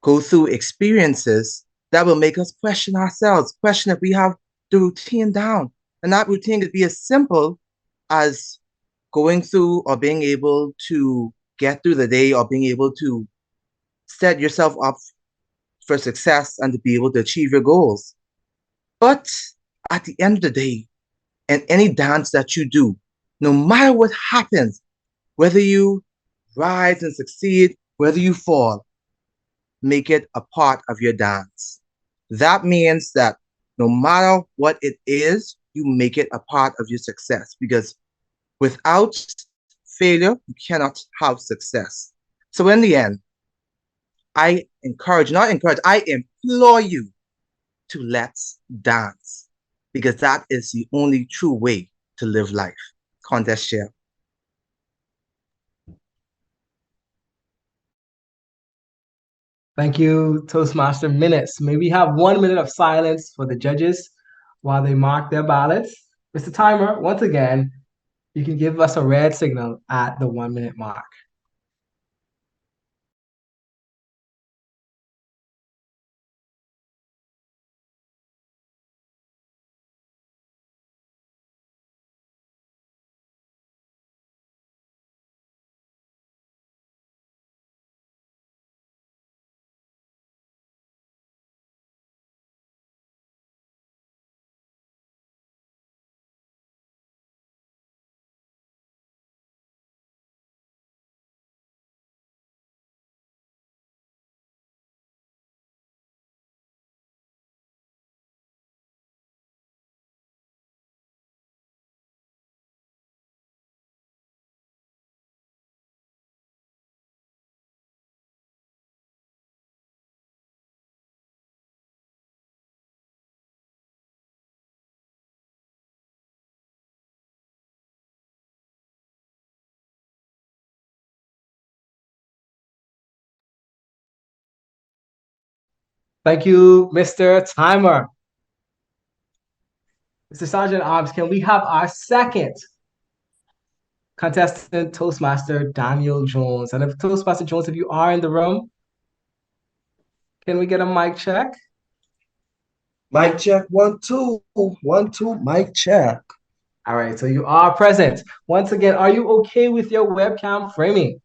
go through experiences that will make us question ourselves, question if we have the routine down. And that routine could be as simple as going through or being able to get through the day or being able to set yourself up for success and to be able to achieve your goals. But at the end of the day, in any dance that you do, no matter what happens, whether you rise and succeed, whether you fall, make it a part of your dance. That means that no matter what it is, you make it a part of your success, because without failure, you cannot have success. So in the end, I implore you to let's dance, because that is the only true way to live life. Contest chair. Thank you, Toastmaster Minnis. May we have 1 minute of silence for the judges while they mark their ballots. Mr. Timer, once again, you can give us a red signal at the 1 minute mark. Thank you, Mr. Timer. Mr. Sergeant Arms, can we have our second contestant, Toastmaster Daniel Jones? And if Toastmaster Jones, if you are in the room, can we get a mic check? Mic check, 1, 2, 1, 2, mic check. All right, so you are present. Once again, are you okay with your webcam framing?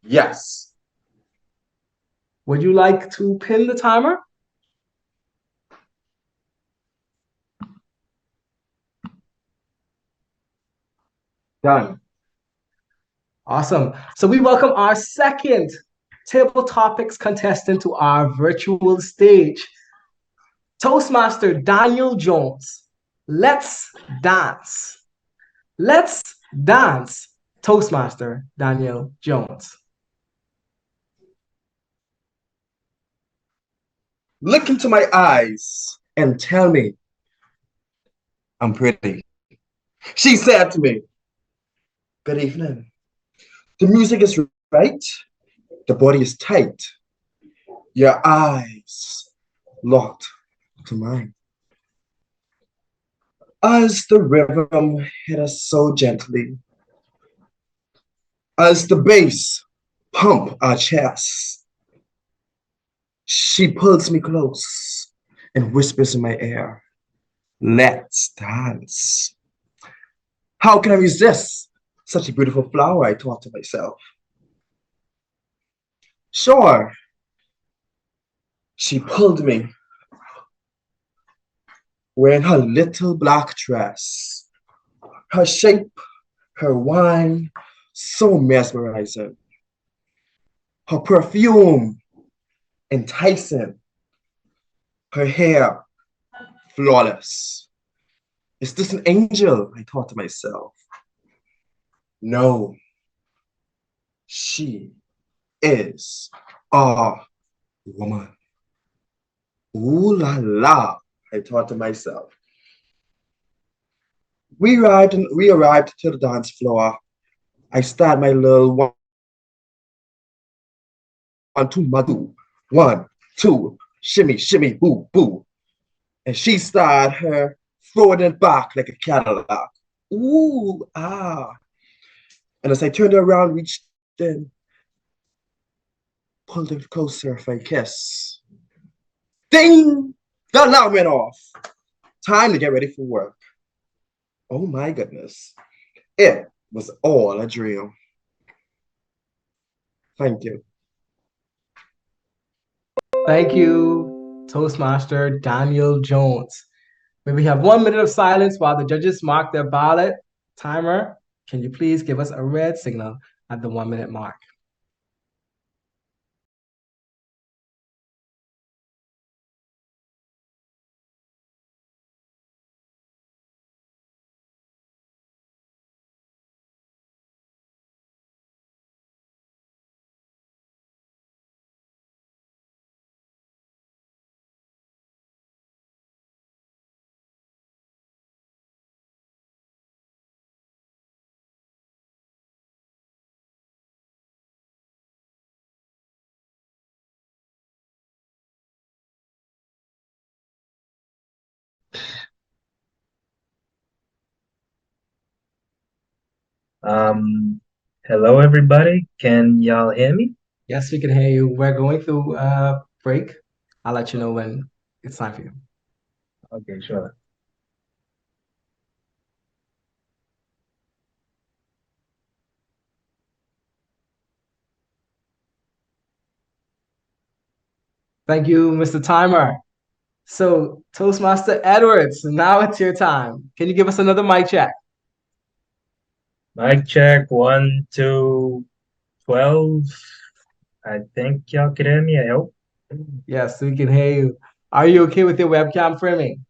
Yes. Would you like to pin the timer? Done. Awesome. So we welcome our second Table Topics contestant to our virtual stage, Toastmaster Daniel Jones. Let's dance. Let's dance, Toastmaster Daniel Jones. Look into my eyes and tell me I'm pretty. She said to me, good evening. The music is right. The body is tight. Your eyes locked to mine. As the rhythm hit us so gently, as the bass pump our chests, she pulls me close and whispers in my ear, let's dance. How can I resist such a beautiful flower, I thought to myself. Sure, she pulled me, wearing her little black dress, her shape, her wine, so mesmerizing, her perfume, enticing, her hair, flawless. Is this an angel? I thought to myself. No, she is a woman. Ooh la la, I thought to myself. We arrived to the dance floor. I started my little 1, 2, madu. 1, 2, shimmy, shimmy, boo, boo. And she started her throwing it back like a Cadillac. Ooh, ah. And as I turned around, reached in, pulled her closer for a kiss. Ding! The alarm went off. Time to get ready for work. Oh my goodness. It was all a dream. Thank you. Thank you, Toastmaster Daniel Jones. May we have 1 minute of silence while the judges mark their ballot. Timer, can you please give us a red signal at the 1 minute mark? Hello everybody. Can y'all hear me? Yes, we can hear you. We're going through a break. I'll let you know when it's time for you. Okay, sure. Thank you, Mr. Timer. So, Toastmaster Edwards, now it's your time. Can you give us another mic check? Mic check 1, 2, 12. I think y'all can hear me, I hope. Yes, we can hear you. Are you okay with your webcam framing?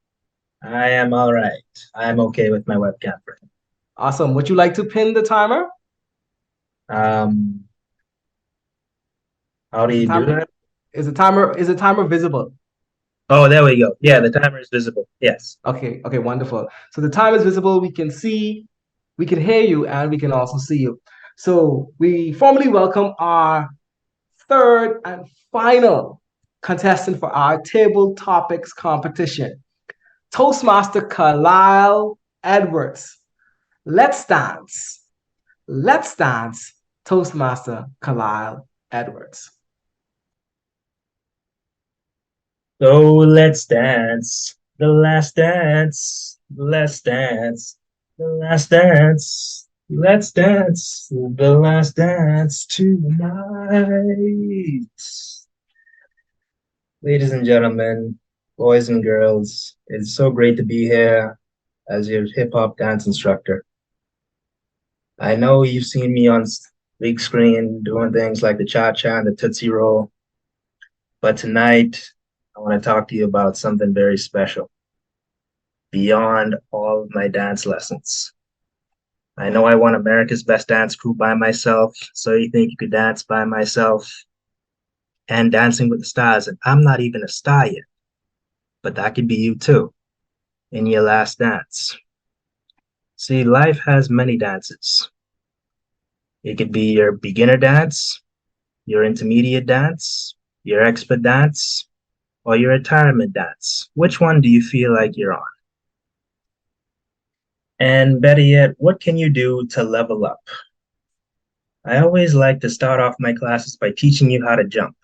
I am all right. I'm okay with my webcam frame. Awesome. Would you like to pin the timer? Um, how do you do that? Is the timer visible? Oh, there we go. Yeah, the timer is visible. Yes. Okay, wonderful. So the time is visible, we can see, we can hear you, and we can also see you. So we formally welcome our third and final contestant for our table topics competition, Toastmaster Carlisle Edwards. Let's dance. Let's dance, Toastmaster Carlisle Edwards. So let's dance, the last dance, let's dance, the last dance, let's dance, the last dance tonight. Ladies and gentlemen, boys and girls, it's so great to be here as your hip hop dance instructor. I know you've seen me on big screen doing things like the cha-cha and the Tootsie Roll, but tonight I want to talk to you about something very special beyond all of my dance lessons. I know I won America's Best Dance Crew by myself, so you think you could dance by myself, and Dancing with the Stars, and I'm not even a star yet, but that could be you too, in your last dance. See, life has many dances. It could be your beginner dance, your intermediate dance, your expert dance, or your retirement dance. Which one do you feel like you're on? And better yet, what can you do to level up? I always like to start off my classes by teaching you how to jump.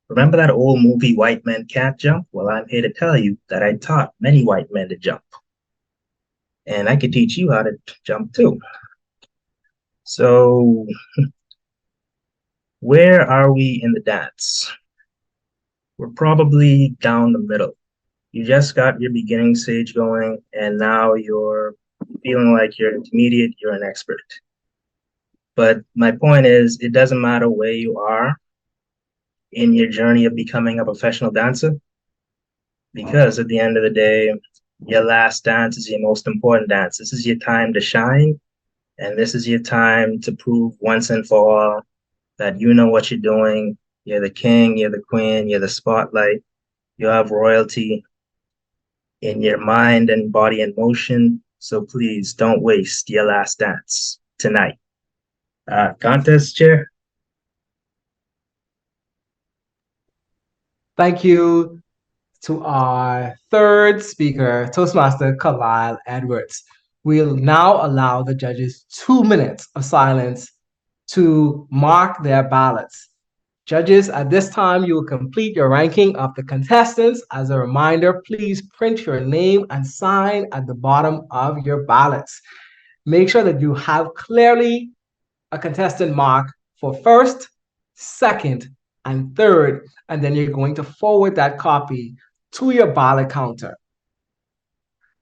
Remember that old movie, White Men Can't Jump? Well, I'm here to tell you that I taught many white men to jump. And I could teach you how to jump too. So, where are we in the dance? We're probably down the middle. You just got your beginning stage going, and now you're feeling like you're intermediate, you're an expert. But my point is, it doesn't matter where you are in your journey of becoming a professional dancer, because at the end of the day, your last dance is your most important dance. This is your time to shine, and this is your time to prove once and for all that you know what you're doing. You're the king, you're the queen, you're the spotlight. You have royalty in your mind and body and motion. So please don't waste your last dance tonight. Contest chair. Thank you to our third speaker, Toastmaster Carlisle Edwards. We'll now allow the judges 2 minutes of silence to mark their ballots. Judges, at this time, you will complete your ranking of the contestants. As a reminder, please print your name and sign at the bottom of your ballots. Make sure that you have clearly a contestant mark for first, second, and third, and then you're going to forward that copy to your ballot counter.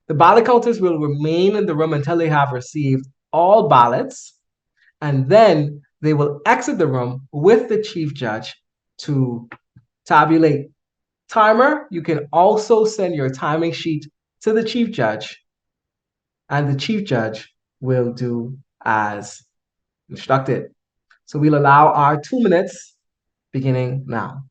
The ballot counters will remain in the room until they have received all ballots, and then they will exit the room with the chief judge to tabulate. Timer, you can also send your timing sheet to the chief judge, and the chief judge will do as instructed. So we'll allow our 2 minutes beginning now.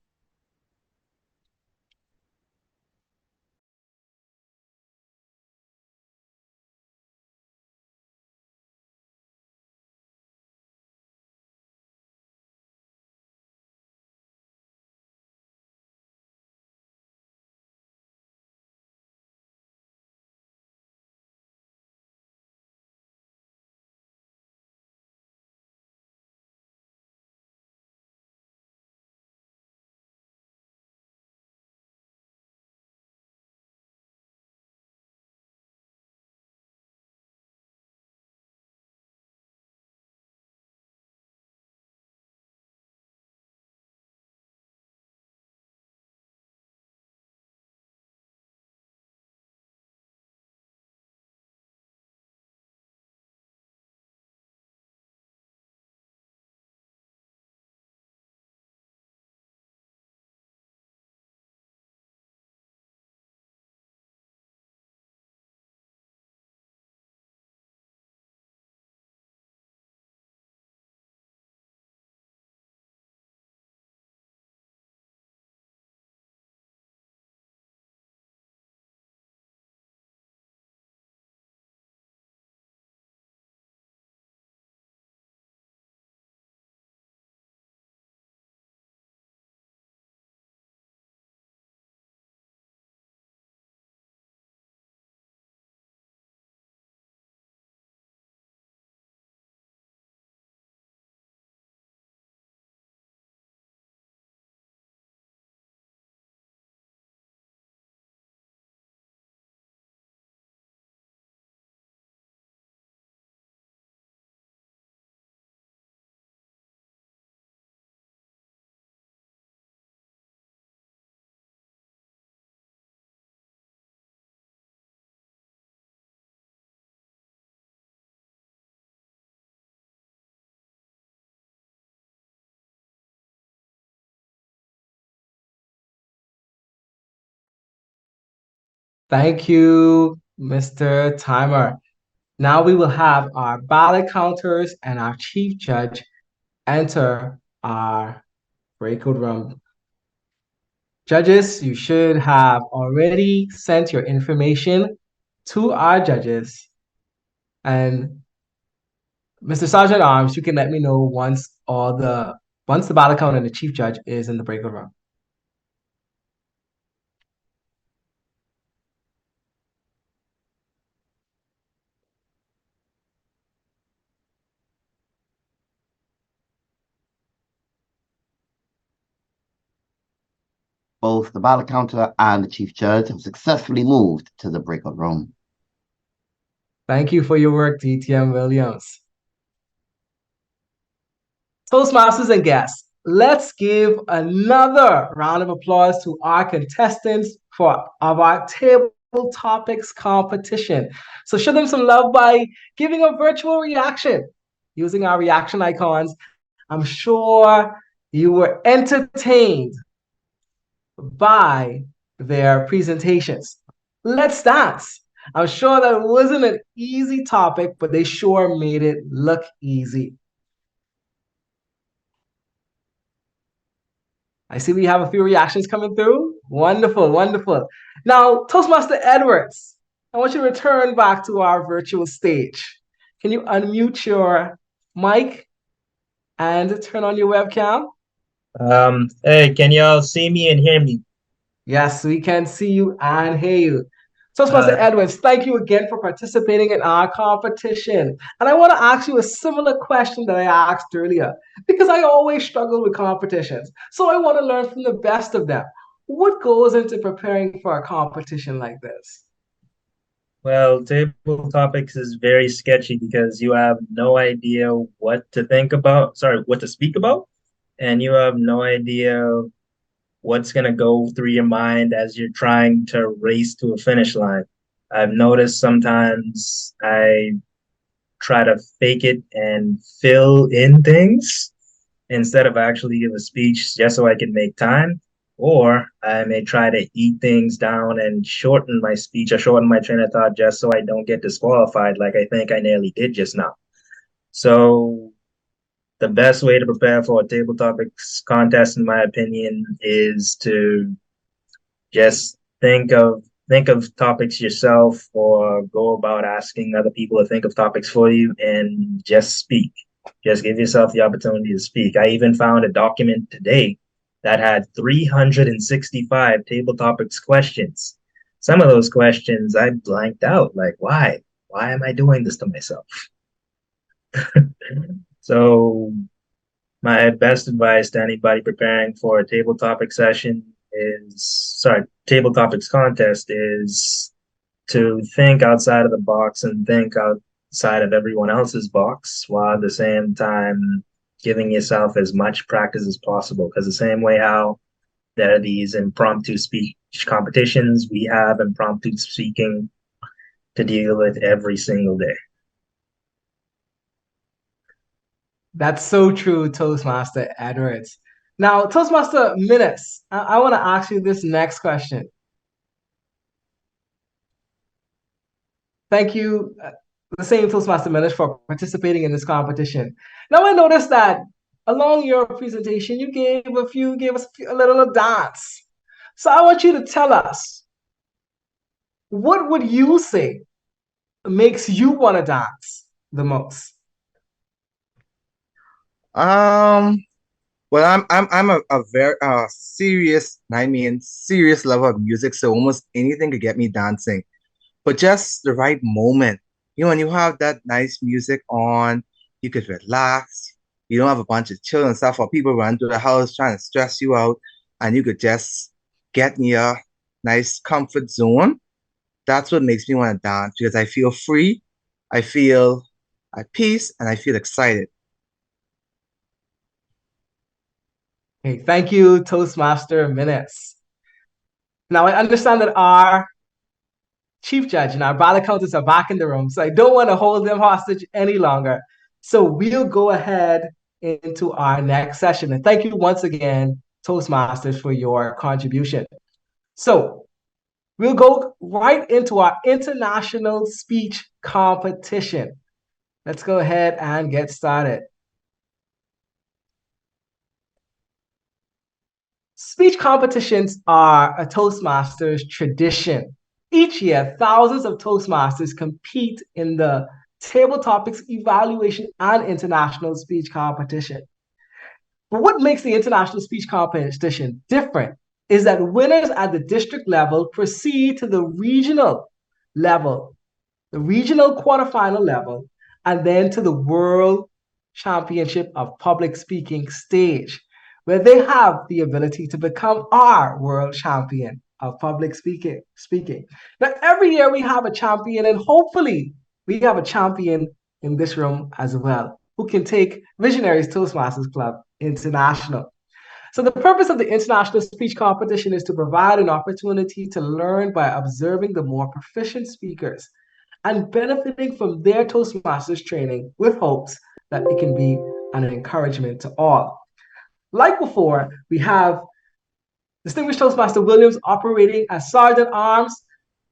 Thank you, Mr. Timer. Now we will have our ballot counters and our chief judge enter our breakout room. Judges, you should have already sent your information to our judges. And Mr. Sergeant Arms, you can let me know once the ballot count and the chief judge is in the breakout room. Both the ballot counter and the chief judge have successfully moved to the breakout room. Thank you for your work, DTM Williams. Toastmasters and guests, let's give another round of applause to our contestants for our table topics competition. So show them some love by giving a virtual reaction using our reaction icons. I'm sure you were entertained by their presentations. Let's dance. I'm sure that wasn't an easy topic, but they sure made it look easy. I see we have a few reactions coming through. Wonderful, wonderful. Now, Toastmaster Edwards, I want you to return back to our virtual stage. Can you unmute your mic and turn on your webcam? Hey, can y'all see me and hear me? Yes, we can see you and hear you. Toastmaster Edwards, thank you again for participating in our competition. And I want to ask you a similar question that I asked earlier, because I always struggle with competitions. So I want to learn from the best of them. What goes into preparing for a competition like this? Well, table topics is very sketchy because you have no idea what to think about, what to speak about, and you have no idea what's going to go through your mind as you're trying to race to a finish line. I've noticed sometimes I try to fake it and fill in things instead of actually give a speech just so I can make time. Or I may try to eat things down and shorten my speech or shorten my train of thought just so I don't get disqualified, like I think I nearly did just now. So the best way to prepare for a table topics contest, in my opinion, is to just think of topics yourself or go about asking other people to think of topics for you and just speak. Just give yourself the opportunity to speak. I even found a document today that had 365 table topics questions. Some of those questions I blanked out, like, why? Why am I doing this to myself? So my best advice to anybody preparing for a table topic table topics contest is to think outside of the box and think outside of everyone else's box while at the same time giving yourself as much practice as possible. Because the same way how there are these impromptu speech competitions, we have impromptu speaking to deal with every single day. That's so true, Toastmaster Edwards. Now, Toastmaster Minutes, I want to ask you this next question. Thank you, the same Toastmaster Minutes, for participating in this competition. Now, I noticed that along your presentation, you gave us a little dance. So I want you to tell us, what would you say makes you want to dance the most? Well, I'm a very serious, I mean serious lover of music, so almost anything could get me dancing. But just the right moment. You know, when you have that nice music on, you could relax. You don't have a bunch of children and stuff or people run through the house trying to stress you out, and you could just get in your nice comfort zone. That's what makes me want to dance because I feel free, I feel at peace, and I feel excited. Okay, thank you, Toastmaster Minutes. Now, I understand that our chief judge and our ballot counters are back in the room, so I don't want to hold them hostage any longer. So we'll go ahead into our next session. And thank you once again, Toastmasters, for your contribution. So we'll go right into our international speech competition. Let's go ahead and get started. Speech competitions are a Toastmasters tradition. Each year, thousands of Toastmasters compete in the table topics evaluation and international speech competition. But what makes the international speech competition different is that winners at the district level proceed to the regional level, the regional quarterfinal level, and then to the World Championship of Public Speaking stage, where they have the ability to become our world champion of public speaking. Now, every year we have a champion, and hopefully we have a champion in this room as well, who can take Visionaries Toastmasters Club international. So the purpose of the international speech competition is to provide an opportunity to learn by observing the more proficient speakers and benefiting from their Toastmasters training with hopes that it can be an encouragement to all. Like before, we have Distinguished Toastmaster Williams operating as Sergeant Arms.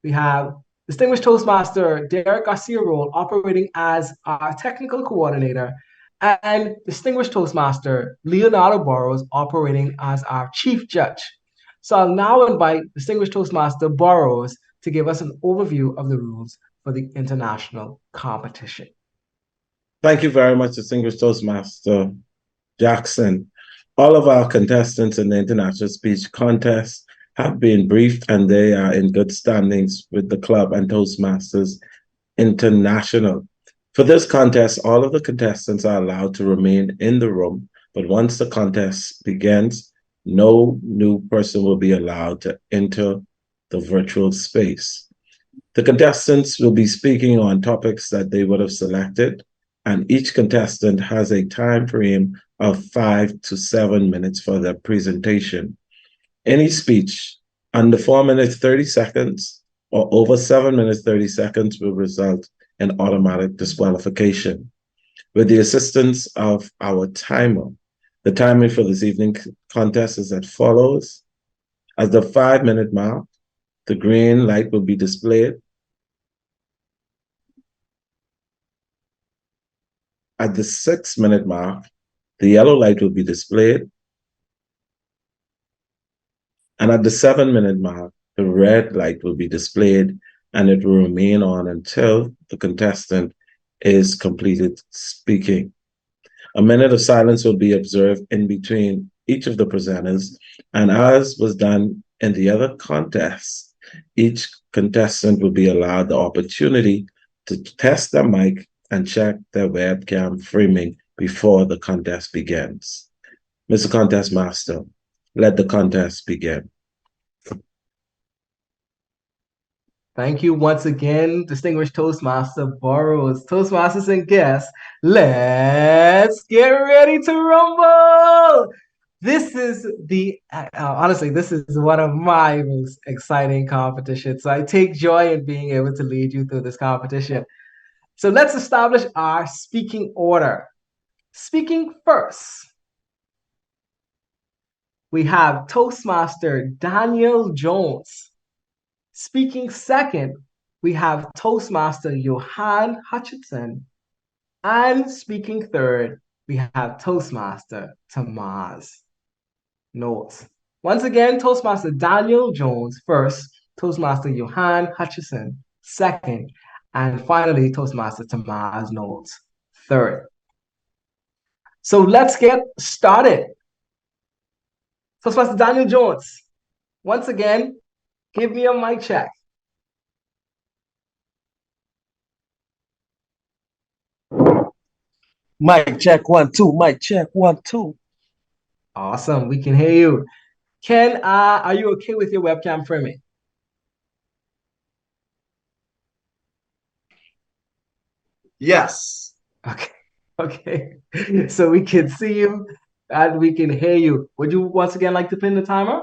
We have Distinguished Toastmaster Derek Garcia Roll operating as our technical coordinator, and Distinguished Toastmaster Leonardo Burrows operating as our chief judge. So I'll now invite Distinguished Toastmaster Burrows to give us an overview of the rules for the international competition. Thank you very much, Distinguished Toastmaster Jackson. All of our contestants in the international speech contest have been briefed, and they are in good standings with the club and Toastmasters International. For this contest, all of the contestants are allowed to remain in the room, but once the contest begins, no new person will be allowed to enter the virtual space. The contestants will be speaking on topics that they would have selected, and each contestant has a time frame of 5 to 7 minutes for their presentation. Any speech under 4 minutes 30 seconds or over 7 minutes 30 seconds will result in automatic disqualification. With the assistance of our timer, the timing for this evening's contest is as follows. At the 5-minute mark, the green light will be displayed. At the 6-minute mark, the yellow light will be displayed. And at the 7-minute mark, the red light will be displayed, and it will remain on until the contestant is completed speaking. A minute of silence will be observed in between each of the presenters, and as was done in the other contests, each contestant will be allowed the opportunity to test their mic and check their webcam framing before the contest begins. Mr. Contest Master, let the contest begin. Thank you once again, Distinguished Toastmaster Burrows. Toastmasters and guests, let's get ready to rumble! This is honestly, this is one of my most exciting competitions. So I take joy in being able to lead you through this competition. So let's establish our speaking order. Speaking first, we have Toastmaster Daniel Jones. Speaking second, we have Toastmaster Johan Hutchinson. And speaking third, we have Toastmaster Tamaz Knowles. Once again, Toastmaster Daniel Jones first, Toastmaster Johan Hutchinson second, and finally Toastmaster Tamaz Knowles third. So let's get started. Toastmaster Daniel Jones, once again, give me a mic check. Mic check 1 2. Mic check 1 2. Awesome, we can hear you. Ken, are you okay with your webcam framing? Yes. Okay. So we can see you and we can hear you. Would you once again like to pin the timer?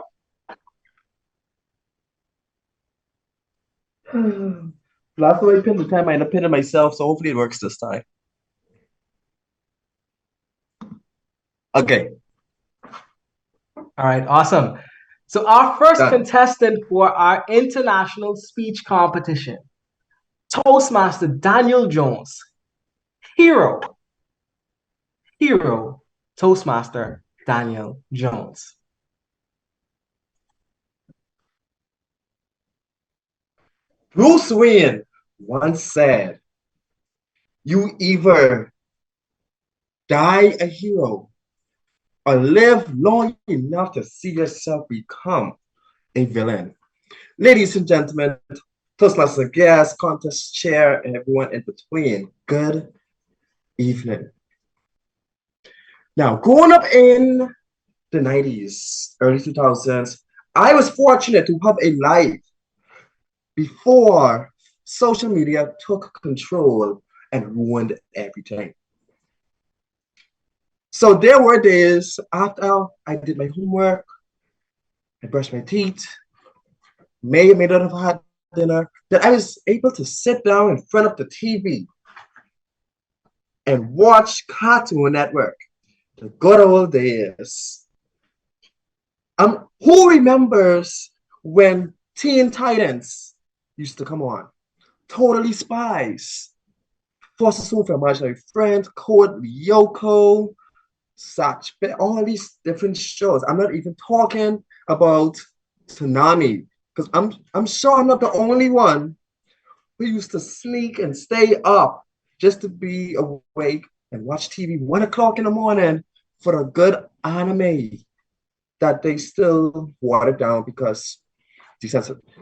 Last time I pinned the time, I ended up pinning myself, so hopefully it works this time. Okay. All right, awesome. So our first Done. contestant for our international speech competition, Toastmaster Daniel Jones. Hero, Toastmaster Daniel Jones. Bruce Wayne once said, "You either die a hero or live long enough to see yourself become a villain." Ladies and gentlemen, Toastmasters guests, contest chair, and everyone in between, good evening. Now, growing up in the 90s, early 2000s, I was fortunate to have a life before social media took control and ruined everything. So there were days after I did my homework, I brushed my teeth, may or may not have had dinner, that I was able to sit down in front of the TV and watch Cartoon Network, the good old days. Who remembers when Teen Titans used to come on? Totally Spies, Forces Home for Imaginary Friends, Code Lyoko, such, all these different shows. I'm not even talking about Tsunami, because I'm sure I'm not the only one who used to sneak and stay up just to be awake and watch TV 1 o'clock in the morning for a good anime that they still watered down because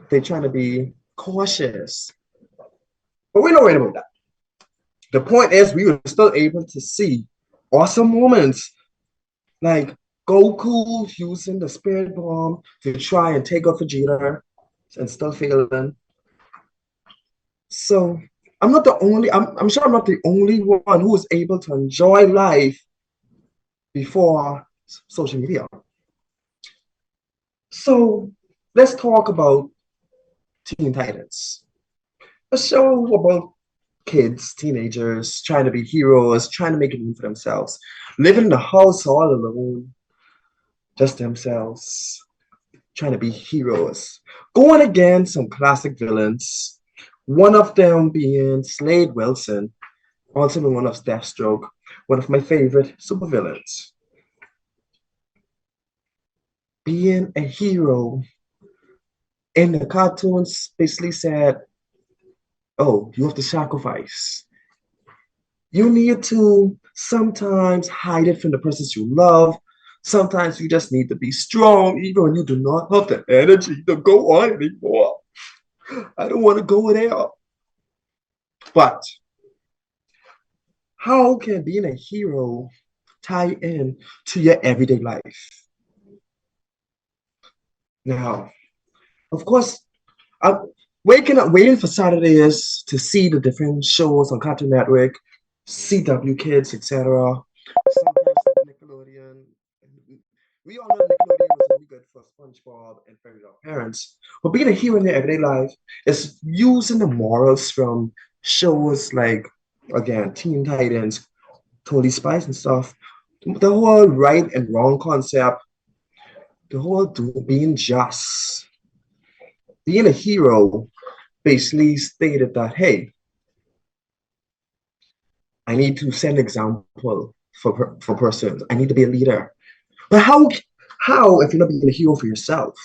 they're trying to be cautious. But we're not worried about that. The point is, we were still able to see awesome moments like Goku using the Spirit Bomb to try and take out Vegeta and still failing. So I'm sure I'm not the only one who was able to enjoy life before social media. So let's talk about Teen Titans, a show about kids, teenagers, trying to be heroes, trying to make a name for themselves, living in the house all alone, just themselves, trying to be heroes, going against some classic villains, one of them being Slade Wilson, also known as Deathstroke, one of my favorite supervillains. Being a hero in the cartoons basically said, oh, you have to sacrifice. You need to sometimes hide it from the persons you love. Sometimes you just need to be strong, even when you do not have the energy to go on anymore. I don't want to go there. But how can being a hero tie in to your everyday life? Now, of course, I'm waiting for Saturdays to see the different shows on Cartoon Network, CW Kids, etc. Sometimes Nickelodeon. We all know Nickelodeon was really good for SpongeBob and Fairy Odd Parents. But being a hero in your everyday life is using the morals from shows like, again, Teen Titans, Totally Spies and stuff. The whole right and wrong concept, the whole being just. Being a hero basically stated that, hey, I need to set an example for persons. I need to be a leader. But how if you're not being a hero for yourself?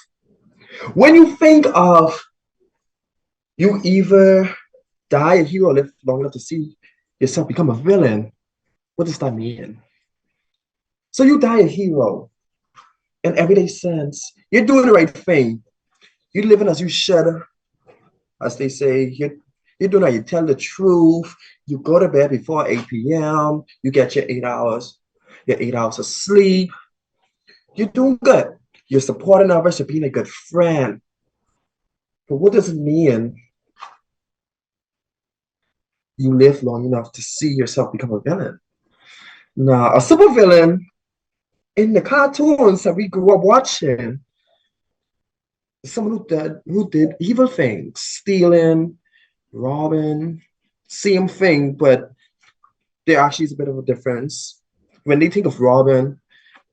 When you think of you either die a hero or live long enough to see yourself become a villain, what does that mean? So you die a hero in everyday sense. You're doing the right thing. You're living as you should, as they say. You're doing how you tell the truth. You go to bed before 8 p.m. You get your 8 hours. Your 8 hours of sleep. You're doing good. You're supporting others. You're being a good friend. But what does it mean you live long enough to see yourself become a villain? Now, a supervillain in the cartoons that we grew up watching, someone who did evil things, stealing, robbing, same thing, but there actually is a bit of a difference. When they think of Robin,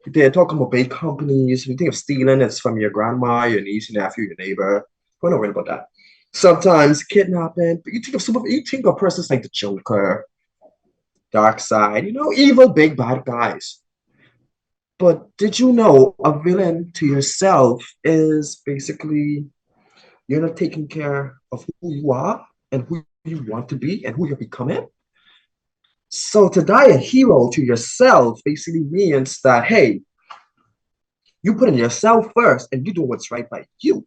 They're talking about big companies. You think of stealing, it's from your grandma, your niece, your nephew, your neighbor. We're not worried about that. Sometimes kidnapping, but you think of persons like the Joker, Dark Side, evil big bad guys. But did you know a villain to yourself is basically you're not taking care of who you are and who you want to be and who you're becoming? So to die a hero to yourself basically means that, hey, you put in yourself first and you do what's right by you.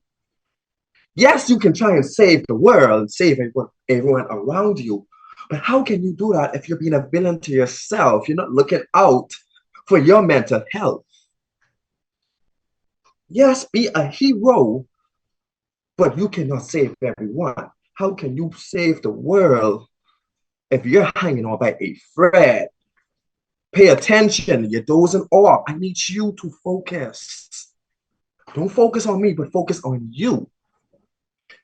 Yes, you can try and save the world, save everyone around you. But how can you do that if you're being a villain to yourself? You're not looking out for your mental health. Yes, be a hero, but you cannot save everyone. How can you save the world if you're hanging on by a thread? Pay attention, you're dozing off. I need you to focus. Don't focus on me, but focus on you.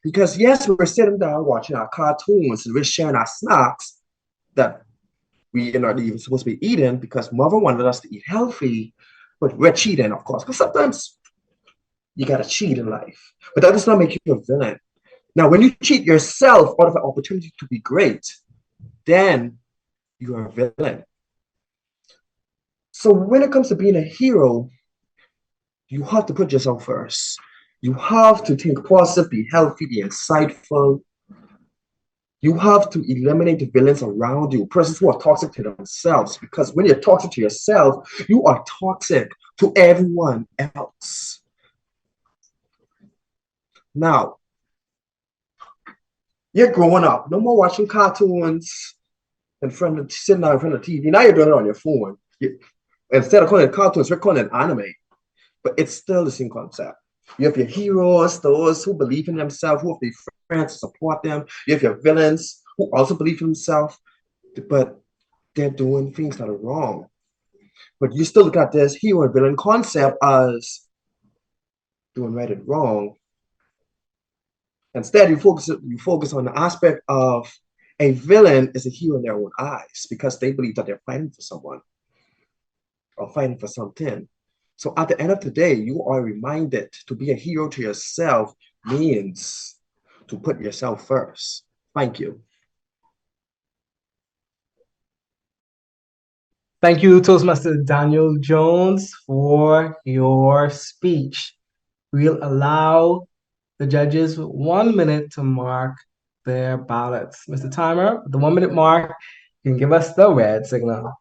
Because yes, we're sitting down watching our cartoons, we're sharing our snacks that we are not even supposed to be eating because mother wanted us to eat healthy, but we're cheating, of course. Because sometimes you gotta cheat in life. But that does not make you a villain. Now, when you cheat yourself out of an opportunity to be great, then you are a villain. So when it comes to being a hero, you have to put yourself first. You have to think positive, be healthy, be insightful. You have to eliminate the villains around you, persons who are toxic to themselves, because when you're toxic to yourself, you are toxic to everyone else. Now, you're growing up. No more watching cartoons sitting down in front of the TV. Now you're doing it on your phone. Instead of calling it cartoons, we're calling it anime. But it's still the same concept. You have your heroes, those who believe in themselves, who have their friends to support them. You have your villains who also believe in themselves, but they're doing things that are wrong. But you still look at this hero and villain concept as doing right and wrong. Instead, you focus on the aspect of a villain is a hero in their own eyes because they believe that they're fighting for someone or fighting for something. So at the end of the day, you are reminded to be a hero to yourself means to put yourself first. Thank you. Thank you, Toastmaster Daniel Jones, for your speech. We'll allow the judges 1 minute to mark their ballots. Mr. Timer, the 1 minute mark, you can give us the red signal.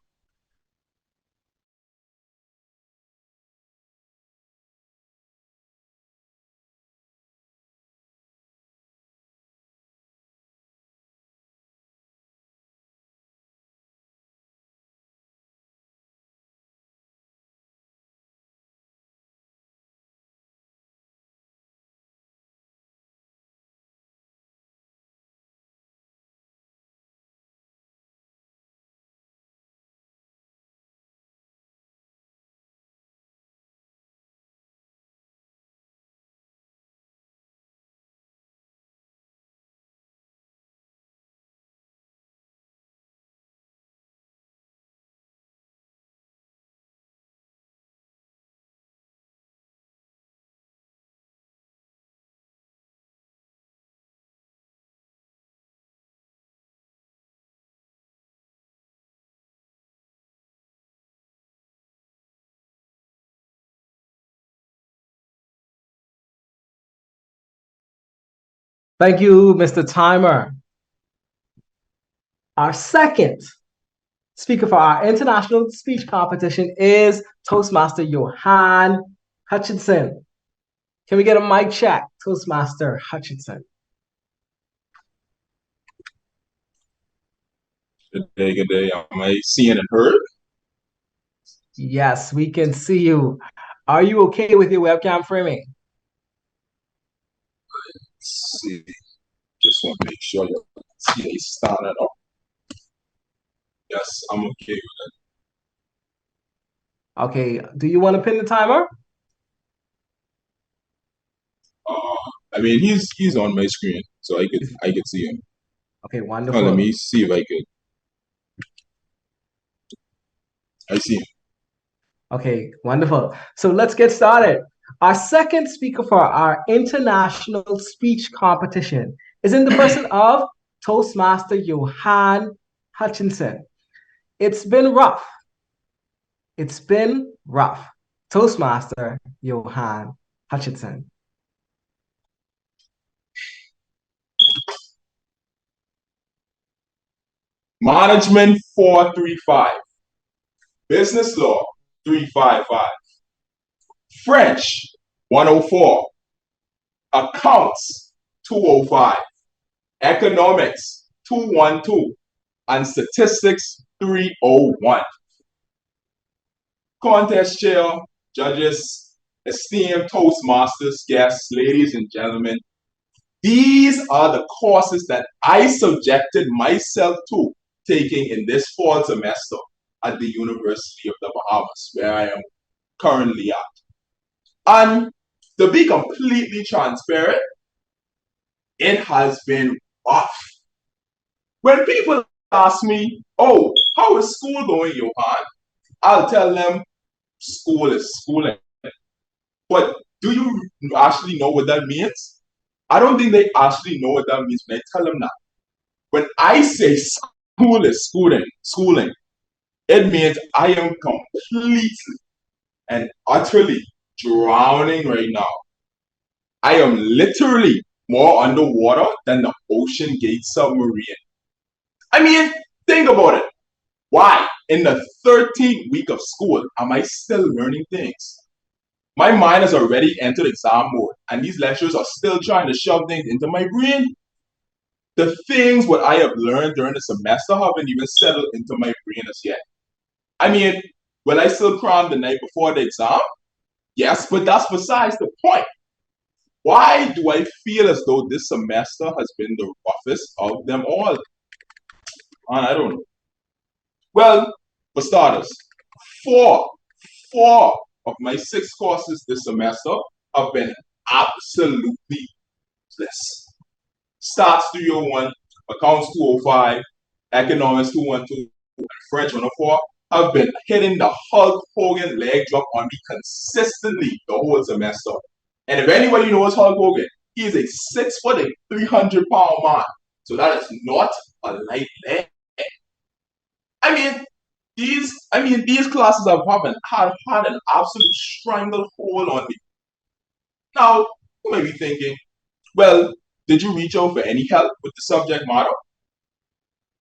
Thank you, Mr. Timer. Our second speaker for our international speech competition is Toastmaster Johan Hutchinson. Can we get a mic check, Toastmaster Hutchinson? Good day, good day. Am I seen and heard? Yes, we can see you. Are you okay with your webcam framing? Let's see. Just want to make sure you see it started up. Yes, I'm okay with it. Okay, do you want to pin the timer? I mean he's on my screen, so I could see him. Okay, Oh, wonderful. let me see if I could. I see him. Okay, wonderful. So let's get started. Our second speaker for our international speech competition is in the person of Toastmaster Johan Hutchinson. It's been rough. It's been rough. Toastmaster Johan Hutchinson. Management 435. Business law 355. French 104. Accounts 205. Economics 212. And statistics 301. Contest chair, judges, esteemed Toastmasters, guests, ladies and gentlemen, these are the courses that I subjected myself to taking in this fall semester at the University of the Bahamas, where I am currently at. And to be completely transparent, it has been rough. When people ask me, oh, how is school going, Johan? I'll tell them school is schooling. But do you actually know what that means? I don't think they actually know what that means when I tell them that. When I say school is schooling, it means I am completely and utterly drowning right now. I am literally more underwater than the Ocean Gate submarine. I mean, think about it. Why, in the 13th week of school, am I still learning things? My mind has already entered exam mode, and these lecturers are still trying to shove things into my brain. The things what I have learned during the semester haven't even settled into my brain as yet. I mean, will I still cram the night before the exam? Yes, but that's besides the point. Why do I feel as though this semester has been the roughest of them all? And I don't know. Well, for starters, four of my 6 courses this semester have been absolutely useless. Stats 301, Accounts 205, Economics 212, and French 104 have been hitting the Hulk Hogan leg drop on me consistently the whole semester. And if anybody knows Hulk Hogan, he is a 6 foot and 300-pound man. So that is not a light leg. I mean, these classes have had an absolute stranglehold on me. Now, you may be thinking, well, did you reach out for any help with the subject matter?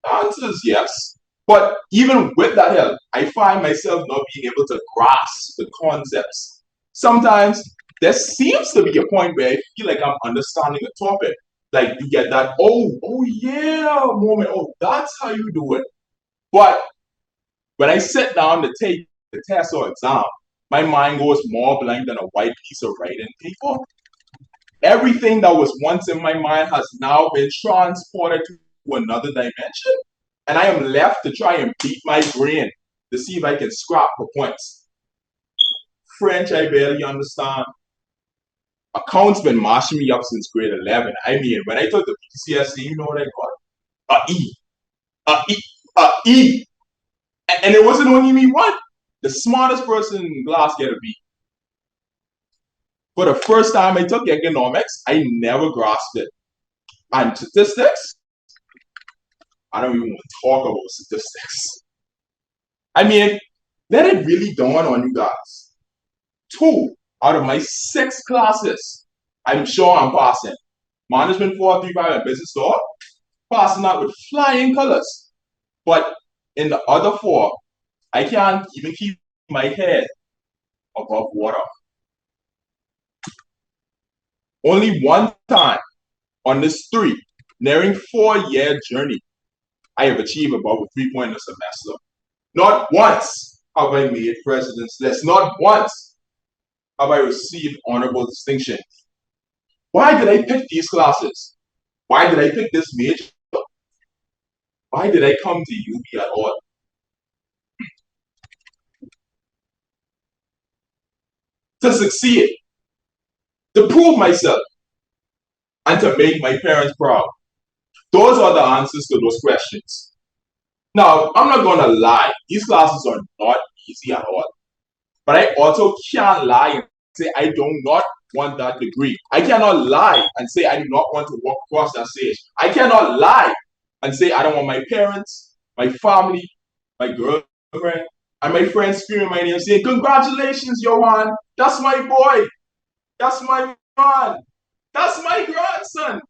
The answer is yes. But even with that help, I find myself not being able to grasp the concepts. Sometimes there seems to be a point where I feel like I'm understanding a topic. Like you get that, oh yeah moment. Oh, that's how you do it. But when I sit down to take the test or exam, my mind goes more blank than a white piece of writing paper. Everything that was once in my mind has now been transported to another dimension. And I am left to try and beat my brain to see if I can scrap the points. French, I barely understand. Accounts been mashing me up since grade 11. I mean, when I took the PCSE, you know what I got? A E. And it wasn't only me one. The smartest person in class get a B. For the first time I took economics, I never grasped it. And statistics, I don't even want to talk about statistics. I mean, let it really dawn on you guys. 2 out of my 6 classes, I'm sure I'm passing. Management 435 and business law, passing out with flying colors. But in the other 4, I can't even keep my head above water. Only one time on this nearing 4-year journey, I have achieved above a 3-point a semester. Not once have I made president's list. Not once have I received honorable distinction. Why did I pick these classes? Why did I pick this major? Why did I come to UB at all? To succeed, to prove myself, and to make my parents proud. Those are the answers to those questions. Now, I'm not going to lie. These classes are not easy at all. But I also can't lie and say I do not want that degree. I cannot lie and say I do not want to walk across that stage. I cannot lie and say I don't want my parents, my family, my girlfriend, and my friends screaming my name saying, "Congratulations, Johan! That's my boy! That's my man! That's my grandson!"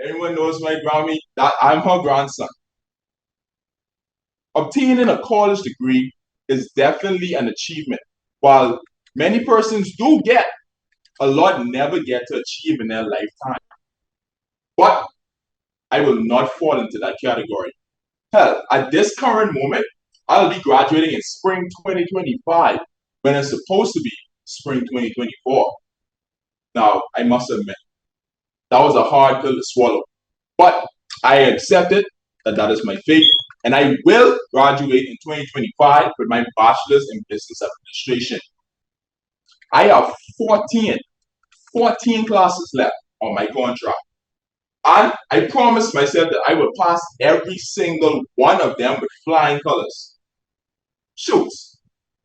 Everyone knows my Grammy, that I'm her grandson. Obtaining a college degree is definitely an achievement. While many persons do get, a lot never get to achieve in their lifetime. But I will not fall into that category. Hell, at this current moment, I'll be graduating in spring 2025 when it's supposed to be spring 2024. Now, I must admit, that was a hard pill to swallow. But I accepted that that is my fate, and I will graduate in 2025 with my bachelor's in business administration. I have 14 classes left on my contract. And I promised myself that I will pass every single one of them with flying colors. Shoots.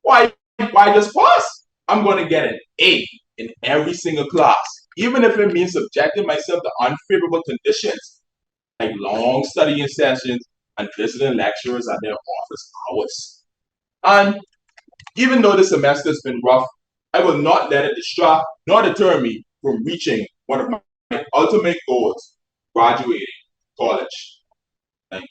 Why just pass? I'm going to get an A in every single class, even if it means subjecting myself to unfavorable conditions like long studying sessions and visiting lecturers at their office hours. And even though this semester has been rough, I will not let it distract nor deter me from reaching one of my ultimate goals, graduating college. Thank you.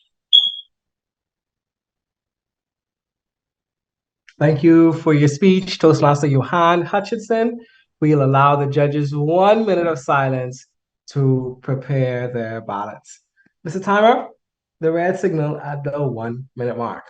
Thank you for your speech, Toastmaster Johan Hutchinson. We'll allow the judges 1 minute of silence to prepare their ballots. Mr. Timer, the red signal at the 1 minute mark.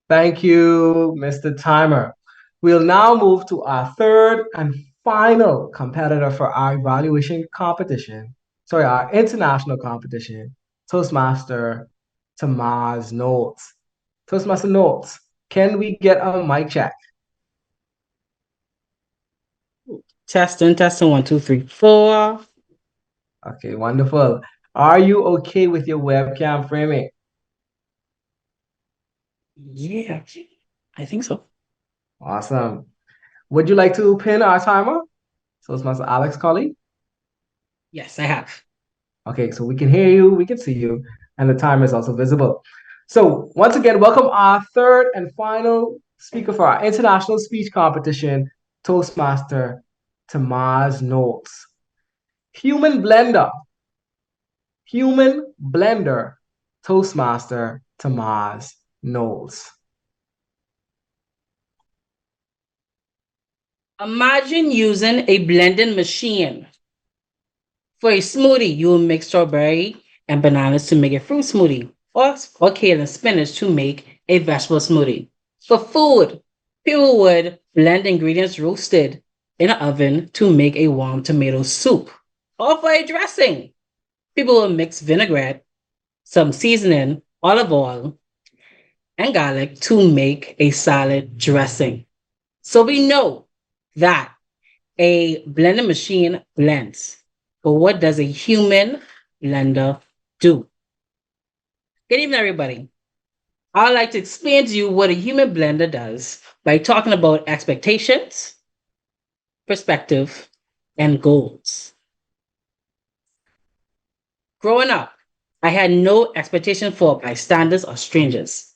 Thank you, Mr. Timer. We'll now move to our third and final competitor for our evaluation competition. Sorry, our international competition, Toastmaster Tamaz Knowles. Toastmaster Knowles, can we get a mic check? Testing, 1, 2, 3, 4. Okay, wonderful. Are you okay with your webcam framing? Yeah, I think so. Awesome. Would you like to pin our timer? Toastmaster Alex Colley? Yes, I have. Okay, so we can hear you, we can see you, and the timer is also visible. So once again, welcome our third and final speaker for our international speech competition, Toastmaster Tamaz Knowles. Human Blender, Toastmaster Tamaz Knowles. Imagine using a blending machine. For a smoothie, you will mix strawberry and bananas to make a fruit smoothie, or kale and spinach to make a vegetable smoothie. For food, people would blend ingredients roasted in an oven to make a warm tomato soup. Or for a dressing, people will mix vinaigrette, some seasoning, olive oil, and garlic to make a salad dressing. So we know that a blending machine blends. But what does a human blender do? Good evening, everybody. I'd like to explain to you what a human blender does by talking about expectations, perspective, and goals. Growing up, I had no expectation for bystanders or strangers.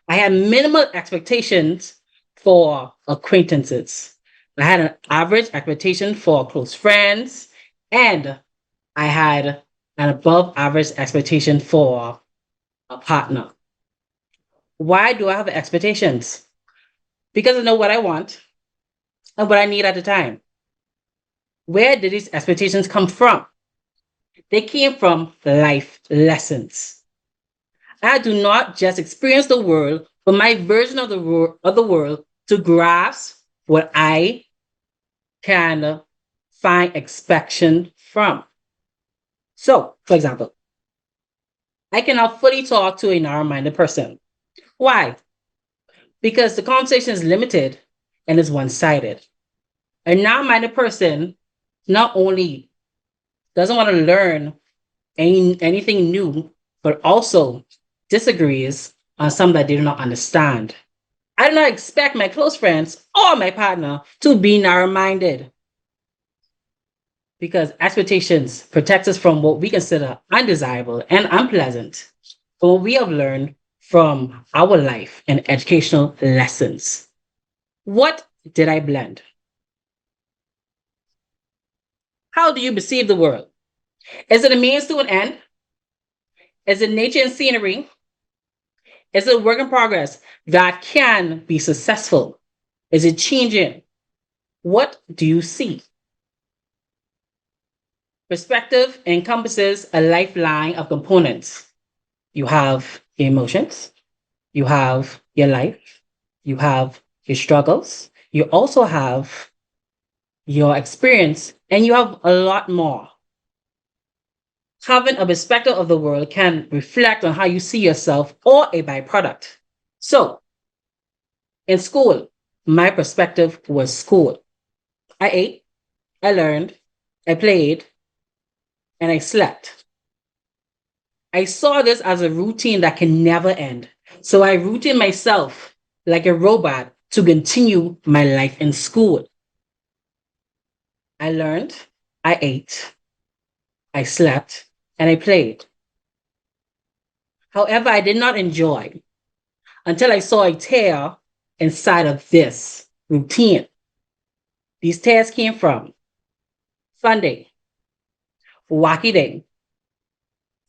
I had minimal expectations for acquaintances. I had an average expectation for close friends, and I had an above average expectation for a partner. Why do I have expectations? Because I know what I want and what I need at the time. Where did these expectations come from? They came from life lessons. I do not just experience the world, but my version of the world to grasp what I can find expectation from. So, for example, I cannot fully talk to a narrow-minded person. Why? Because the conversation is limited and is one-sided. A narrow-minded person not only doesn't want to learn anything new, but also disagrees on something that they do not understand. I do not expect my close friends or my partner to be narrow-minded, because expectations protect us from what we consider undesirable and unpleasant, from what we have learned from our life and educational lessons. What did I blend? How do you perceive the world? Is it a means to an end? Is it nature and scenery? Is it a work in progress that can be successful? Is it changing? What do you see? Perspective encompasses a lifeline of components. You have your emotions, you have your life, you have your struggles, you also have your experience, and you have a lot more. Having a perspective of the world can reflect on how you see yourself or a byproduct. So, in school, my perspective was school. I ate, I learned, I played, and I slept. I saw this as a routine that can never end. So I routed myself like a robot to continue my life in school. I learned, I ate, I slept, and I played. However, I did not enjoy until I saw a tear inside of this routine. These tears came from fun day, wacky day,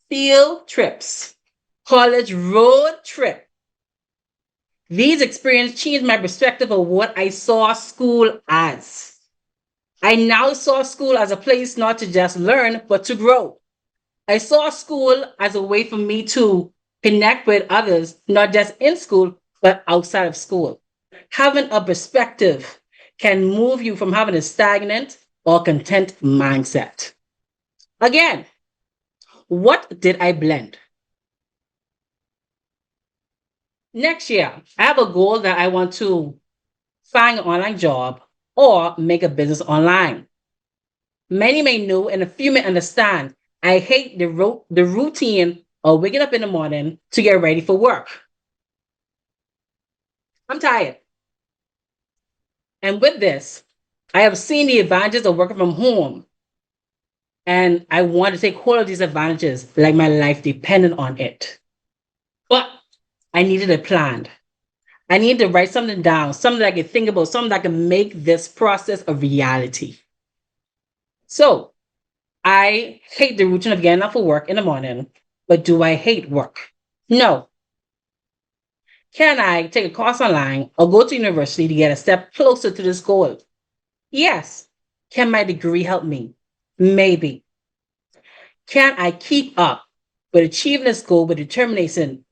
field trips, college road trip. These experiences changed my perspective of what I saw school as. I now saw school as a place not to just learn, but to grow. I saw school as a way for me to connect with others, not just in school, but outside of school. Having a perspective can move you from having a stagnant or content mindset. Again, what did I blend? Next year, I have a goal that I want to find an online job or make a business online. Many may know and a few may understand I hate the routine of waking up in the morning to get ready for work. I'm tired. And with this, I have seen the advantages of working from home. And I want to take hold of these advantages like my life depended on it. But I needed a plan. I needed to write something down, something that I could think about, something that can make this process a reality. So I hate the routine of getting up for work in the morning, but do I hate work? No. Can I take a course online or go to university to get a step closer to this goal? Yes. Can my degree help me? Maybe. Can I keep up with achieving this goal with determination,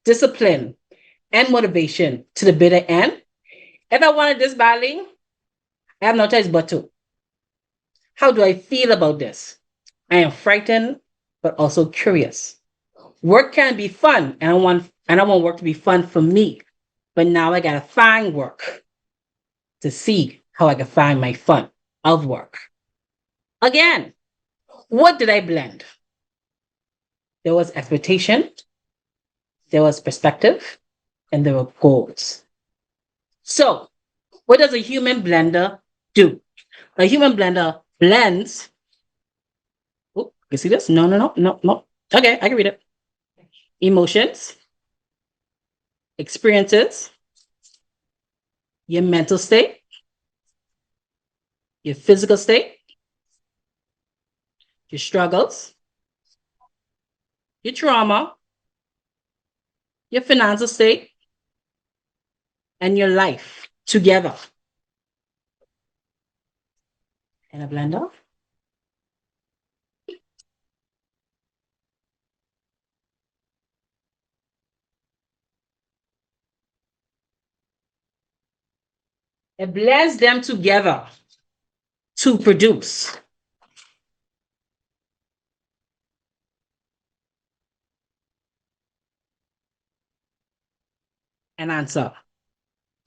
discipline, and motivation to the bitter end? If I wanted this badly, I have no choice but to. How do I feel about this? I am frightened, but also curious. Work can be fun, and I want work to be fun for me. But now I gotta find work to see how I can find my fun of work. Again, what did I blend? There was expectation, there was perspective, and there were goals. So, what does a human blender do? A human blender blends You see this? No. Okay, I can read it. Emotions, experiences, your mental state, your physical state, your struggles, your trauma, your financial state, and your life together. In a blender. It blends them together to produce an answer.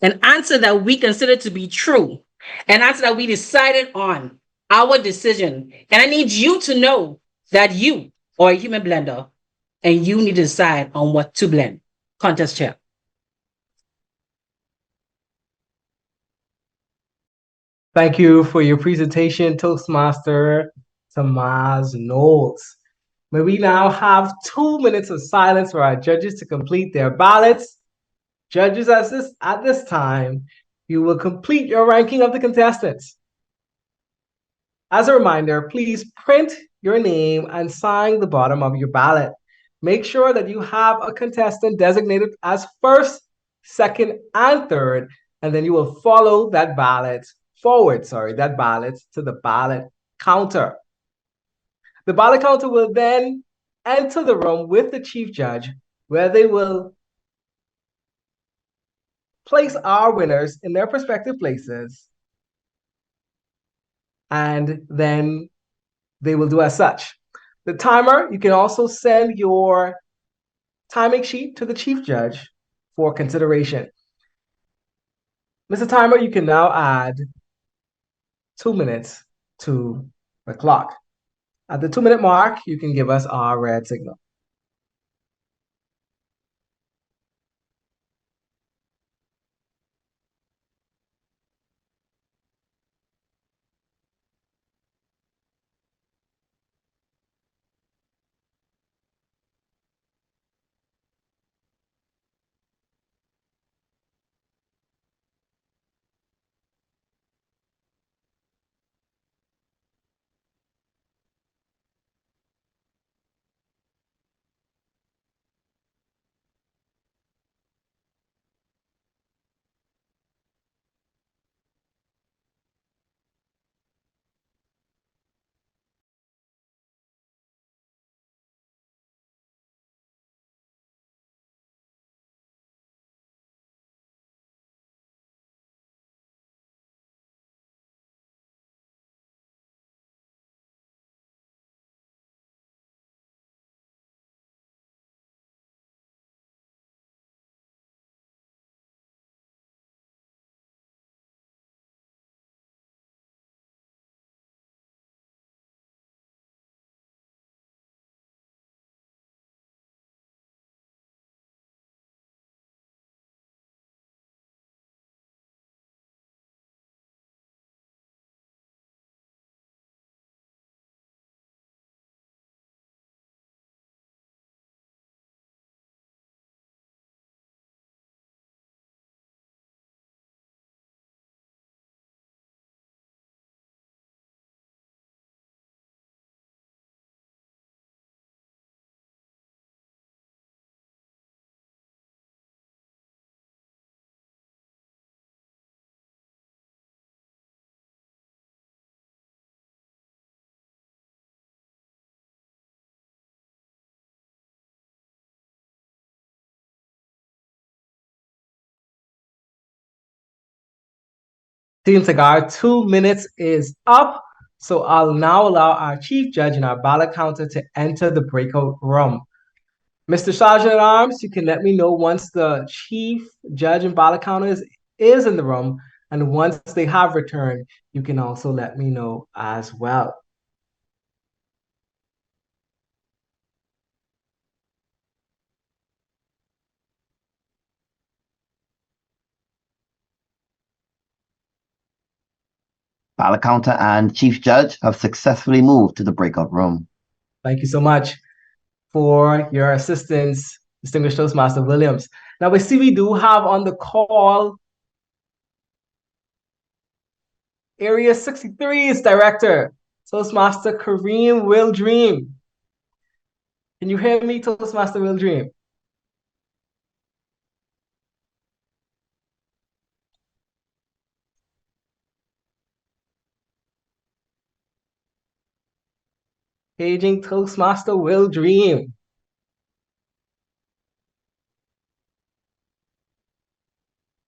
An answer that we consider to be true. An answer that we decided on. Our decision. And I need you to know that you are a human blender and you need to decide on what to blend. Contest chair. Thank you for your presentation, Toastmaster Tamaz Knowles. May we now have 2 minutes of silence for our judges to complete their ballots. Judges, at this time, you will complete your ranking of the contestants. As a reminder, please print your name and sign the bottom of your ballot. Make sure that you have a contestant designated as first, second, and third, and then you will follow that ballot to the ballot counter. The ballot counter will then enter the room with the chief judge, where they will place our winners in their respective places, and then they will do as such. The timer, you can also send your timing sheet to the chief judge for consideration. Mr. Timer, you can now add 2 minutes to the clock. At the 2-minute mark, you can give us our red signal. Seems like our 2 minutes is up. So I'll now allow our chief judge and our ballot counter to enter the breakout room. Mr. Sergeant at Arms, you can let me know once the chief judge and ballot counter is in the room. And once they have returned, you can also let me know as well. Ballot counter and chief judge have successfully moved to the breakout room. Thank you so much for your assistance, distinguished Toastmaster Williams. Now we see we do have on the call Area 63's director, Toastmaster Kareem Will Dream. Can you hear me, Toastmaster Will Dream? Paging Toastmaster Will Dream.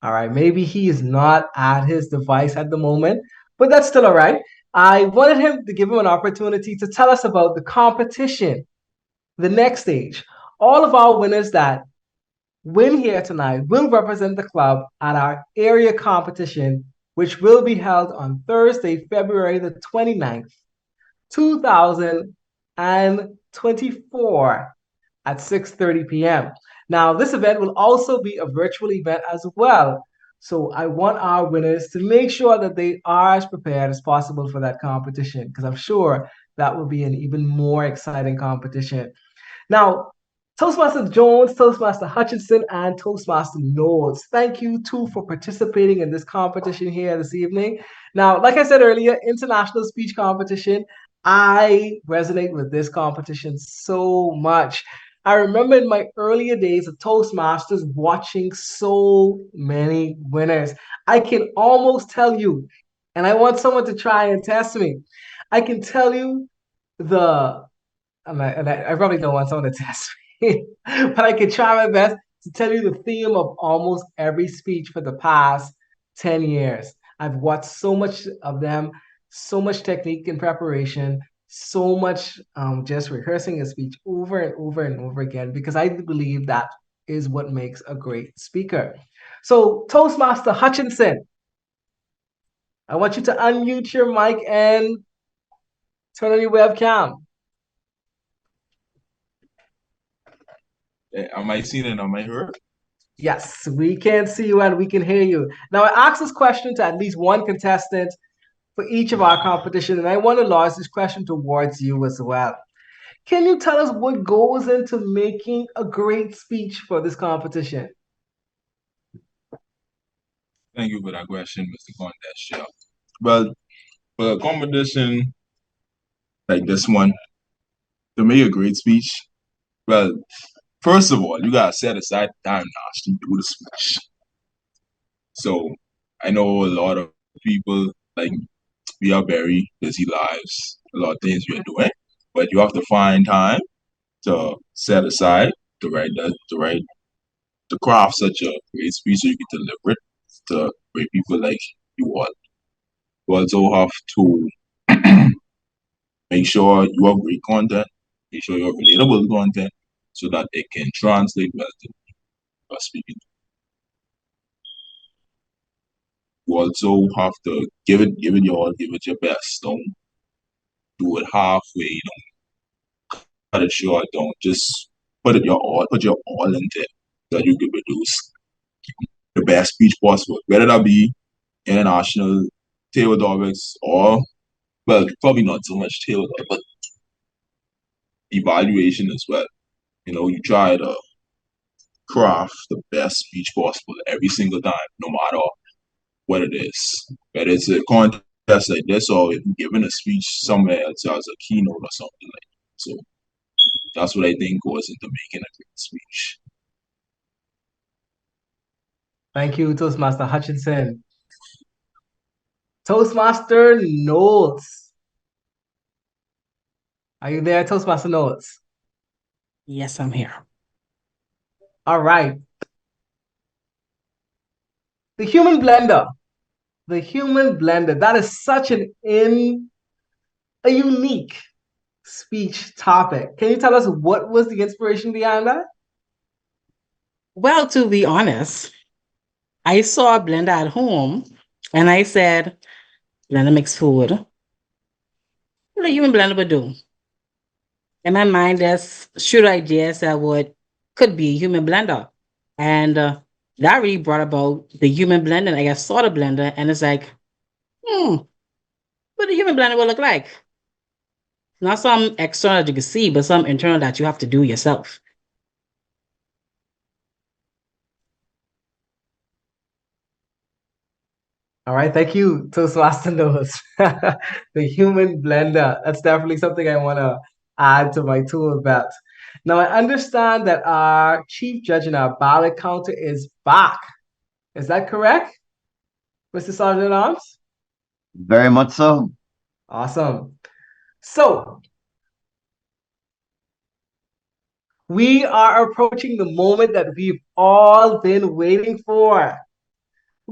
All right, maybe he is not at his device at the moment, but that's still all right. I wanted him to give him an opportunity to tell us about the competition, the next stage. All of our winners that win here tonight will represent the club at our area competition, which will be held on Thursday, February the 29th, 2024 at 6:30 p.m. Now, this event will also be a virtual event as well. So I want our winners to make sure that they are as prepared as possible for that competition, because I'm sure that will be an even more exciting competition. Now, Toastmaster Jones, Toastmaster Hutchinson, and Toastmaster Knowles, thank you too for participating in this competition here this evening. Now, like I said earlier, international speech competition, I resonate with this competition so much. I remember in my earlier days of Toastmasters watching so many winners. I can almost tell you, and I want someone to try and test me. I can tell you I probably don't want someone to test me, but I can try my best to tell you the theme of almost every speech for the past 10 years. I've watched so much of them, so much technique and preparation, so much just rehearsing a speech over and over and over again, because I believe that is what makes a great speaker. So, Toastmaster Hutchinson, I want you to unmute your mic and turn on your webcam. Am I seen and am I heard? Yes, we can see you and we can hear you. Now, I asked this question to at least one contestant for each of our competition, and I want to launch this question towards you as well. Can you tell us what goes into making a great speech for this competition? Thank you for that question, Mr. Contest. Well, for a competition like this one, to make a great speech, well, first of all, you gotta set aside time now to do the speech. So I know a lot of people, like, we have very busy lives, a lot of things we are doing, but you have to find time to set aside to craft such a great speech so you can deliver it to great people like you all. You also have to make sure you have great content, make sure you have relatable content so that it can translate well to you are speaking. You also have to give it your best. Don't do it halfway. Don't cut it short. Don't just put your all into it so that you can produce the best speech possible. Whether that be international table topics or, well, probably not so much table topics, but evaluation as well. You try to craft the best speech possible every single time, no matter what it is. Whether it's a contest like this or if you're giving a speech somewhere else as a keynote or something like that. So that's what I think goes into making a great speech. Thank you, Toastmaster Hutchinson. Toastmaster Knowles. Are you there, Toastmaster Knowles? Yes, I'm here. All right. The human blender. The human blender. That is such a unique speech topic. Can you tell us what was the inspiration behind that? Well, to be honest, I saw a blender at home and I said, blender makes food. What a human blender would do. In my mind, there's shoot ideas that could be a human blender. And that really brought about the human blender. Like I saw the blender and it's like, what a human blender would look like. Not some external that you can see, but some internal that you have to do yourself. All right, thank you, Toastmaster Nose. The human blender. That's definitely something I want to add to my tool belt. Now, I understand that our chief judge and our ballot counter is back. Is that correct, Mr. Sergeant at Arms? Very much so. Awesome. So, we are approaching the moment that we've all been waiting for.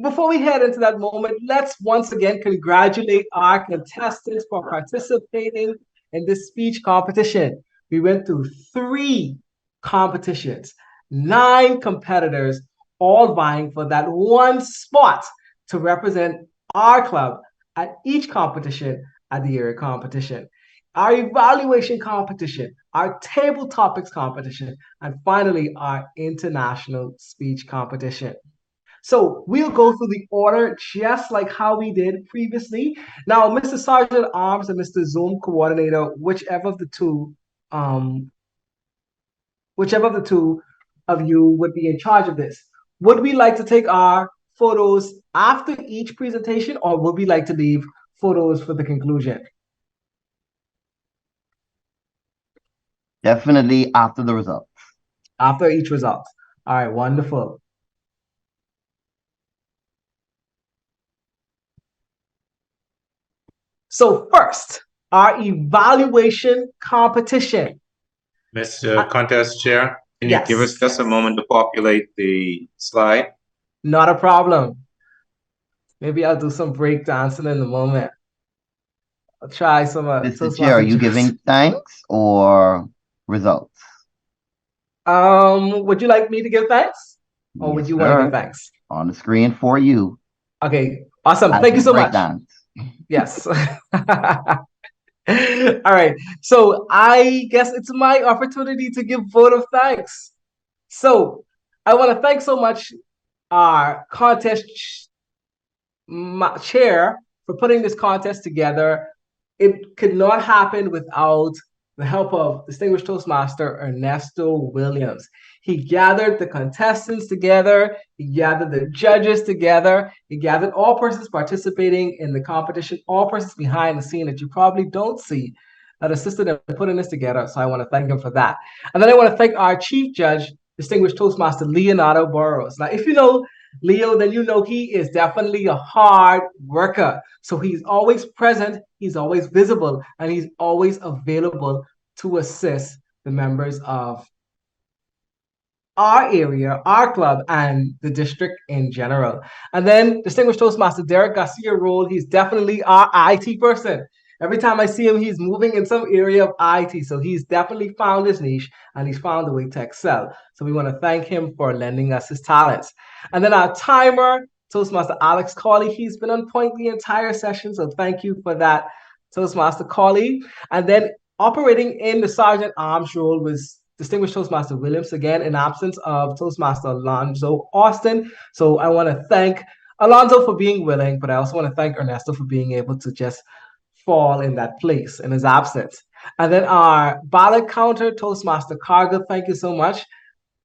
Before we head into that moment, let's once again congratulate our contestants for participating in this speech competition. We went through 3 competitions, 9 competitors, all vying for that one spot to represent our club at each competition at the area competition. Our evaluation competition, our table topics competition, and finally our international speech competition. So we'll go through the order just like how we did previously. Now, Mr. Sergeant Arms and Mr. Zoom Coordinator, whichever of the two of you would be in charge of this. Would we like to take our photos after each presentation, or would we like to leave photos for the conclusion? Definitely after the results. After each result. All right, wonderful. So first, our evaluation competition. Mr. Contest Chair, can you give us just a moment to populate the slide? Not a problem. Maybe I'll do some break dancing in a moment. I'll try some. Mr. Chair, are you giving thanks or results? Would you like me to give thanks, or would you want to give thanks? On the screen for you. Okay, awesome. Thank you so much. Dance. Yes. All right. So I guess it's my opportunity to give vote of thanks. So I want to thank so much our contest chair for putting this contest together. It could not happen without the help of distinguished Toastmaster Ernesto Williams. He gathered the contestants together, he gathered the judges together, he gathered all persons participating in the competition, all persons behind the scene that you probably don't see that assisted in putting this together. So I want to thank him for that. And then I want to thank our chief judge, distinguished Toastmaster Leonardo Burrows. Now, if you know Leo, then you know he is definitely a hard worker. So he's always present, he's always visible, and he's always available to assist the members of our area, our club, and the district in general. And then distinguished Toastmaster Derek Garcia Roll, he's definitely our IT person. Every time I see him, he's moving in some area of IT. So he's definitely found his niche and he's found a way to excel. So we want to thank him for lending us his talents. And then our timer, Toastmaster Alex Cawley, he's been on point the entire session. So thank you for that, Toastmaster Cawley. And then operating in the Sergeant Arms role was distinguished Toastmaster Williams, again, in absence of Toastmaster Alonzo Austin. So I want to thank Alonzo for being willing, but I also want to thank Ernesto for being able to just fall in that place in his absence. And then our ballot counter, Toastmaster Cargill, thank you so much.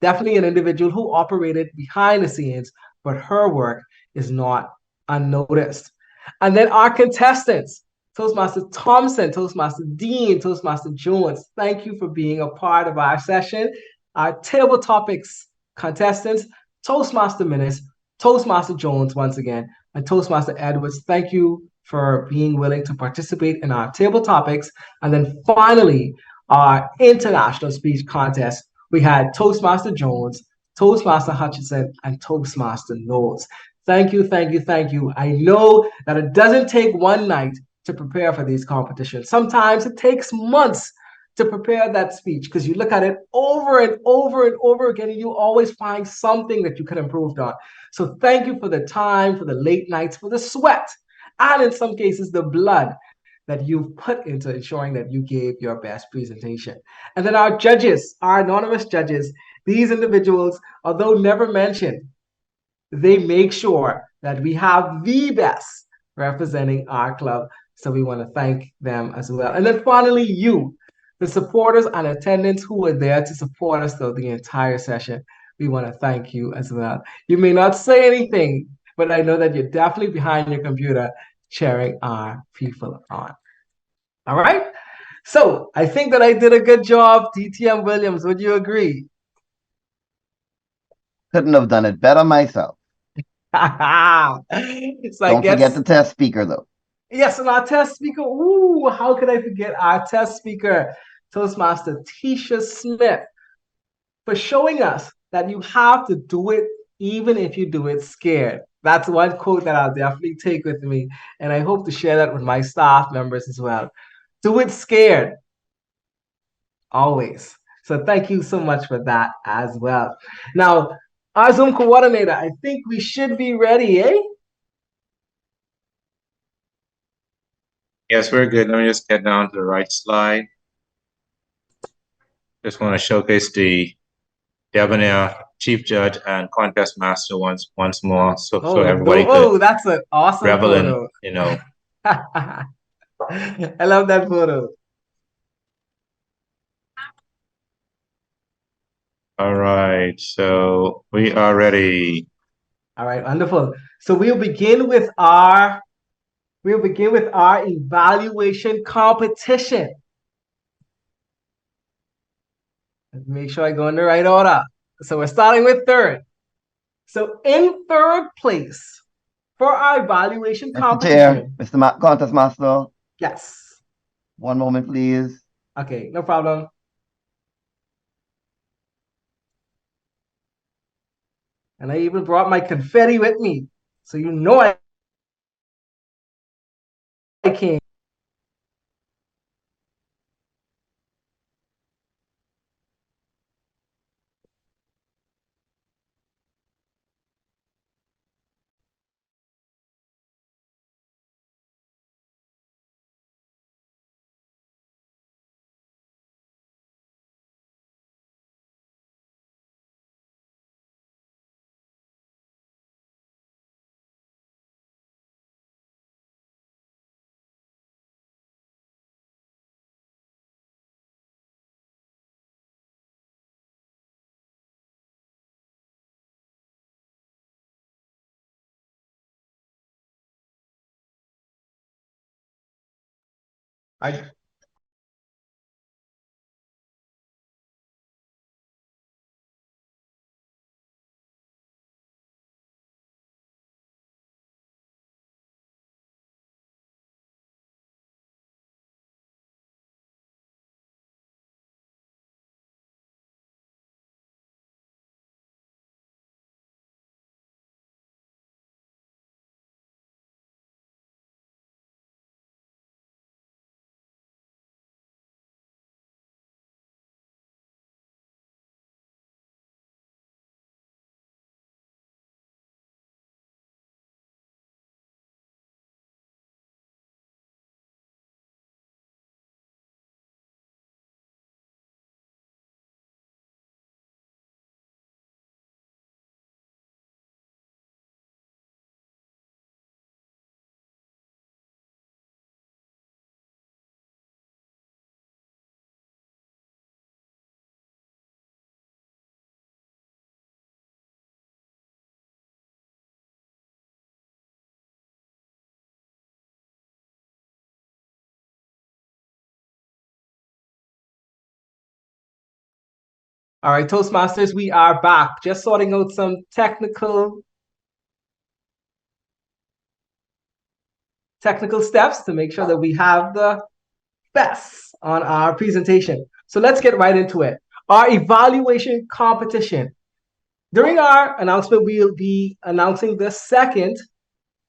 Definitely an individual who operated behind the scenes, but her work is not unnoticed. And then our contestants, Toastmaster Thompson, Toastmaster Dean, Toastmaster Jones, thank you for being a part of our session. Our table topics contestants, Toastmaster Minutes, Toastmaster Jones once again, and Toastmaster Edwards, thank you for being willing to participate in our table topics. And then finally, our international speech contest, we had Toastmaster Jones, Toastmaster Hutchinson, and Toastmaster Knowles. Thank you, thank you, thank you. I know that it doesn't take one night to prepare for these competitions. Sometimes it takes months to prepare that speech because you look at it over and over and over again and you always find something that you can improve on. So thank you for the time, for the late nights, for the sweat, and in some cases, the blood that you've put into ensuring that you gave your best presentation. And then our judges, our anonymous judges, these individuals, although never mentioned, they make sure that we have the best representing our club So we want to thank them as well. And then finally, you, the supporters and attendants who were there to support us through the entire session. We want to thank you as well. You may not say anything, but I know that you're definitely behind your computer cheering our people on. All right? So I think that I did a good job, DTM Williams. Would you agree? Couldn't have done it better myself. So Don't forget the test speaker, though. Yes, and our test speaker. Ooh, how could I forget our test speaker, Toastmaster Tisha Smith, for showing us that you have to do it even if you do it scared. That's one quote that I'll definitely take with me, and I hope to share that with my staff members as well. Do it scared, always. So thank you so much for that as well. Now, our Zoom coordinator, I think we should be ready, eh? Yes, we're good. Let me just get down to the right slide. Just want to showcase the debonair chief judge and contest master once more, so everybody could that's an awesome revel photo. in, you know. I love that photo. All right, so we are ready. All right, wonderful. So we'll begin with our evaluation competition. Make sure I go in the right order. So we're starting with third. So in third place for our evaluation competition. Mr. Contest Master. Yes. One moment, please. Okay, no problem. And I even brought my confetti with me. So you know I came. All right, Toastmasters, we are back. Just sorting out some technical steps to make sure that we have the best on our presentation. So let's get right into it. Our evaluation competition. During our announcement, we'll be announcing the second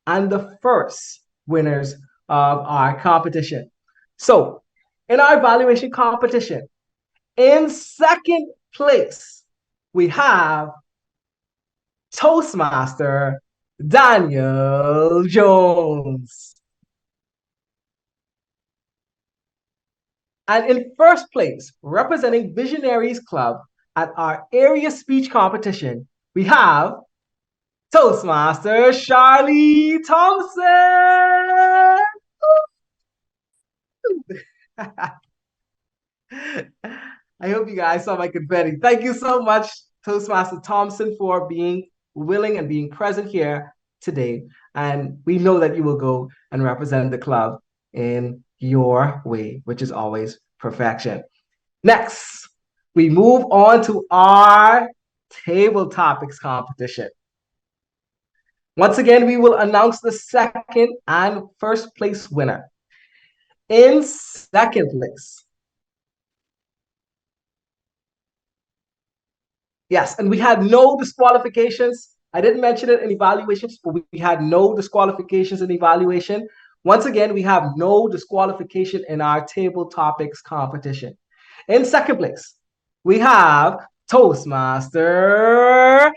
and the first winners of our competition. So in our evaluation competition, in second place, we have Toastmaster Daniel Jones. And in first place, representing Visionaries Club at our area speech competition, we have Toastmaster Charlie Thompson. I hope you guys saw my confetti. Thank you so much, Toastmaster Thompson, for being willing and being present here today. And we know that you will go and represent the club in your way, which is always perfection. Next, we move on to our table topics competition. Once again, we will announce the second and first place winner. In second place, yes, and we had no disqualifications. I didn't mention it in evaluations, but we had no disqualifications in evaluation. Once again, we have no disqualification in our table topics competition. In second place, we have Toastmaster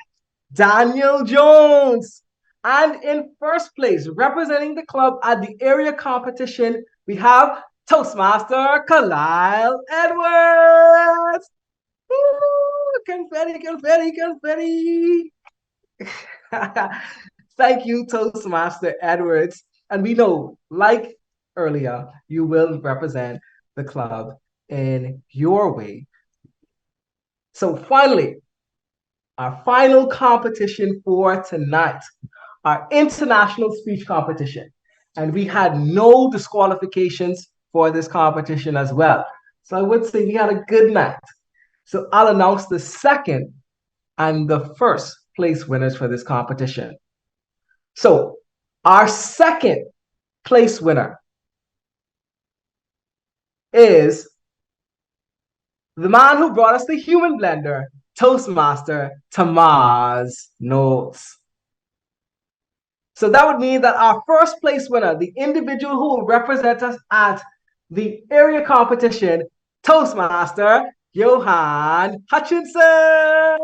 Daniel Jones. And in first place, representing the club at the area competition, we have Toastmaster Khalil Edwards. Woo! Confetti, confetti, confetti. Thank you, Toastmaster Edwards. And we know, like earlier, you will represent the club in your way. So finally, our final competition for tonight, our international speech competition. And we had no disqualifications for this competition as well. So I would say we had a good night. So I'll announce the second and the first place winners for this competition. So our second place winner is the man who brought us the human blender, Toastmaster Tamaz Knowles. So that would mean that our first place winner, the individual who will represent us at the area competition, Toastmaster Johan Hutchinson.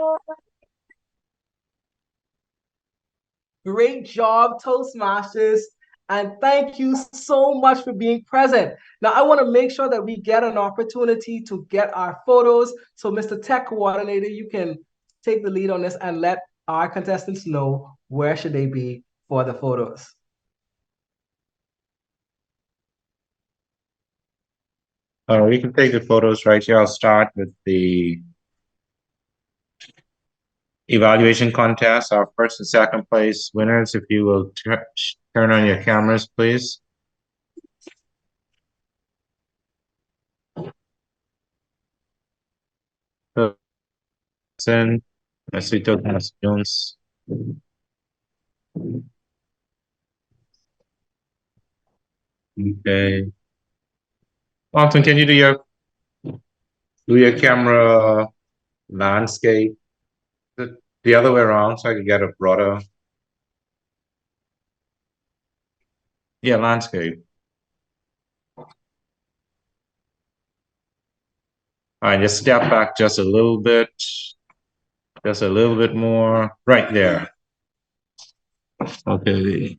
Great job, Toastmasters. And thank you so much for being present. Now, I want to make sure that we get an opportunity to get our photos. So, Mr. Tech Coordinator, you can take the lead on this and let our contestants know where should they be for the photos. We can take the photos right here. I'll start with the evaluation contest. Our first and second place winners, if you will turn on your cameras, please. Let's see, Toastmaster Jones. Okay. Austin, can you do your camera landscape the other way around so I can get a broader? Yeah, landscape. All right, just step back just a little bit. Just a little bit more. Right there. Okay.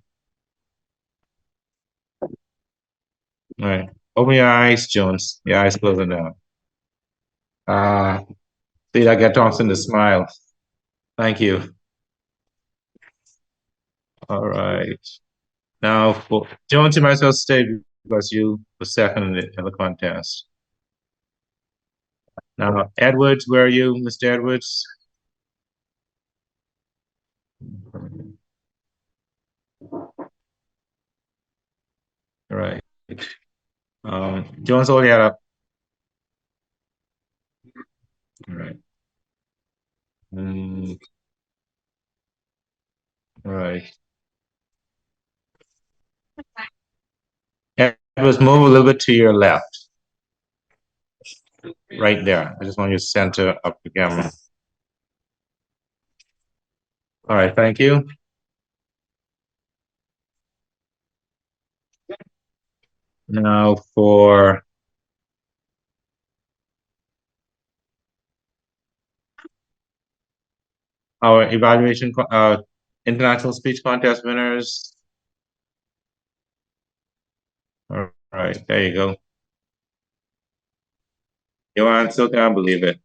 All right. Open your eyes, Jones. Your eyes closing down. See, I get Thompson to smile. Thank you. All right. Now, for Jones, you might as well stay because you were second in the contest. Now, Edwards, where are you, Mr. Edwards? All right. Jones, hold your head up. All right. All right. Edwards, move a little bit to your left. Right there. I just want you to center up the camera. All right, thank you. Now for our evaluation, international speech contest winners. All right, there you go. Johan still can't believe it.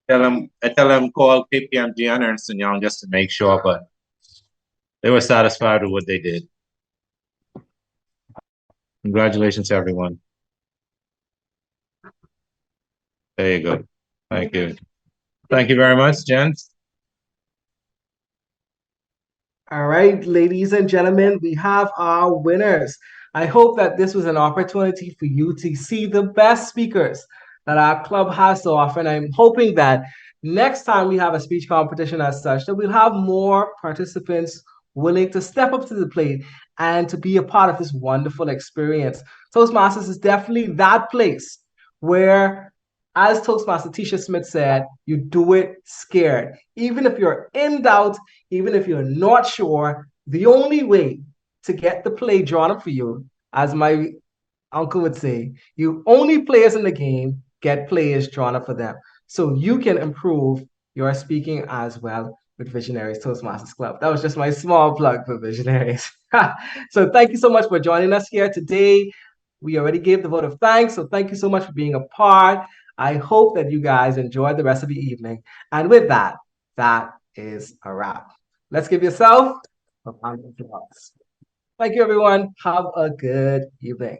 I tell them call KPMG and Ernst & Young just to make sure, but they were satisfied with what they did. Congratulations, everyone. There you go. Thank you. Thank you very much, gents. All right, ladies and gentlemen, we have our winners. I hope that this was an opportunity for you to see the best speakers that our club has to offer. And I'm hoping that next time we have a speech competition as such, that we'll have more participants willing to step up to the plate and to be a part of this wonderful experience. Toastmasters is definitely that place where, as Toastmaster Tisha Smith said, you do it scared. Even if you're in doubt, even if you're not sure, the only way to get the play drawn up for you, as my uncle would say, you only players in the game get players drawn up for them. So you can improve your speaking as well with Visionaries Toastmasters Club. That was just my small plug for Visionaries. So thank you so much for joining us here today. We already gave the vote of thanks, so thank you so much for being a part. I hope that you guys enjoyed the rest of the evening. And with that, that is a wrap. Let's give yourself a round of applause. Thank you, everyone. Have a good evening.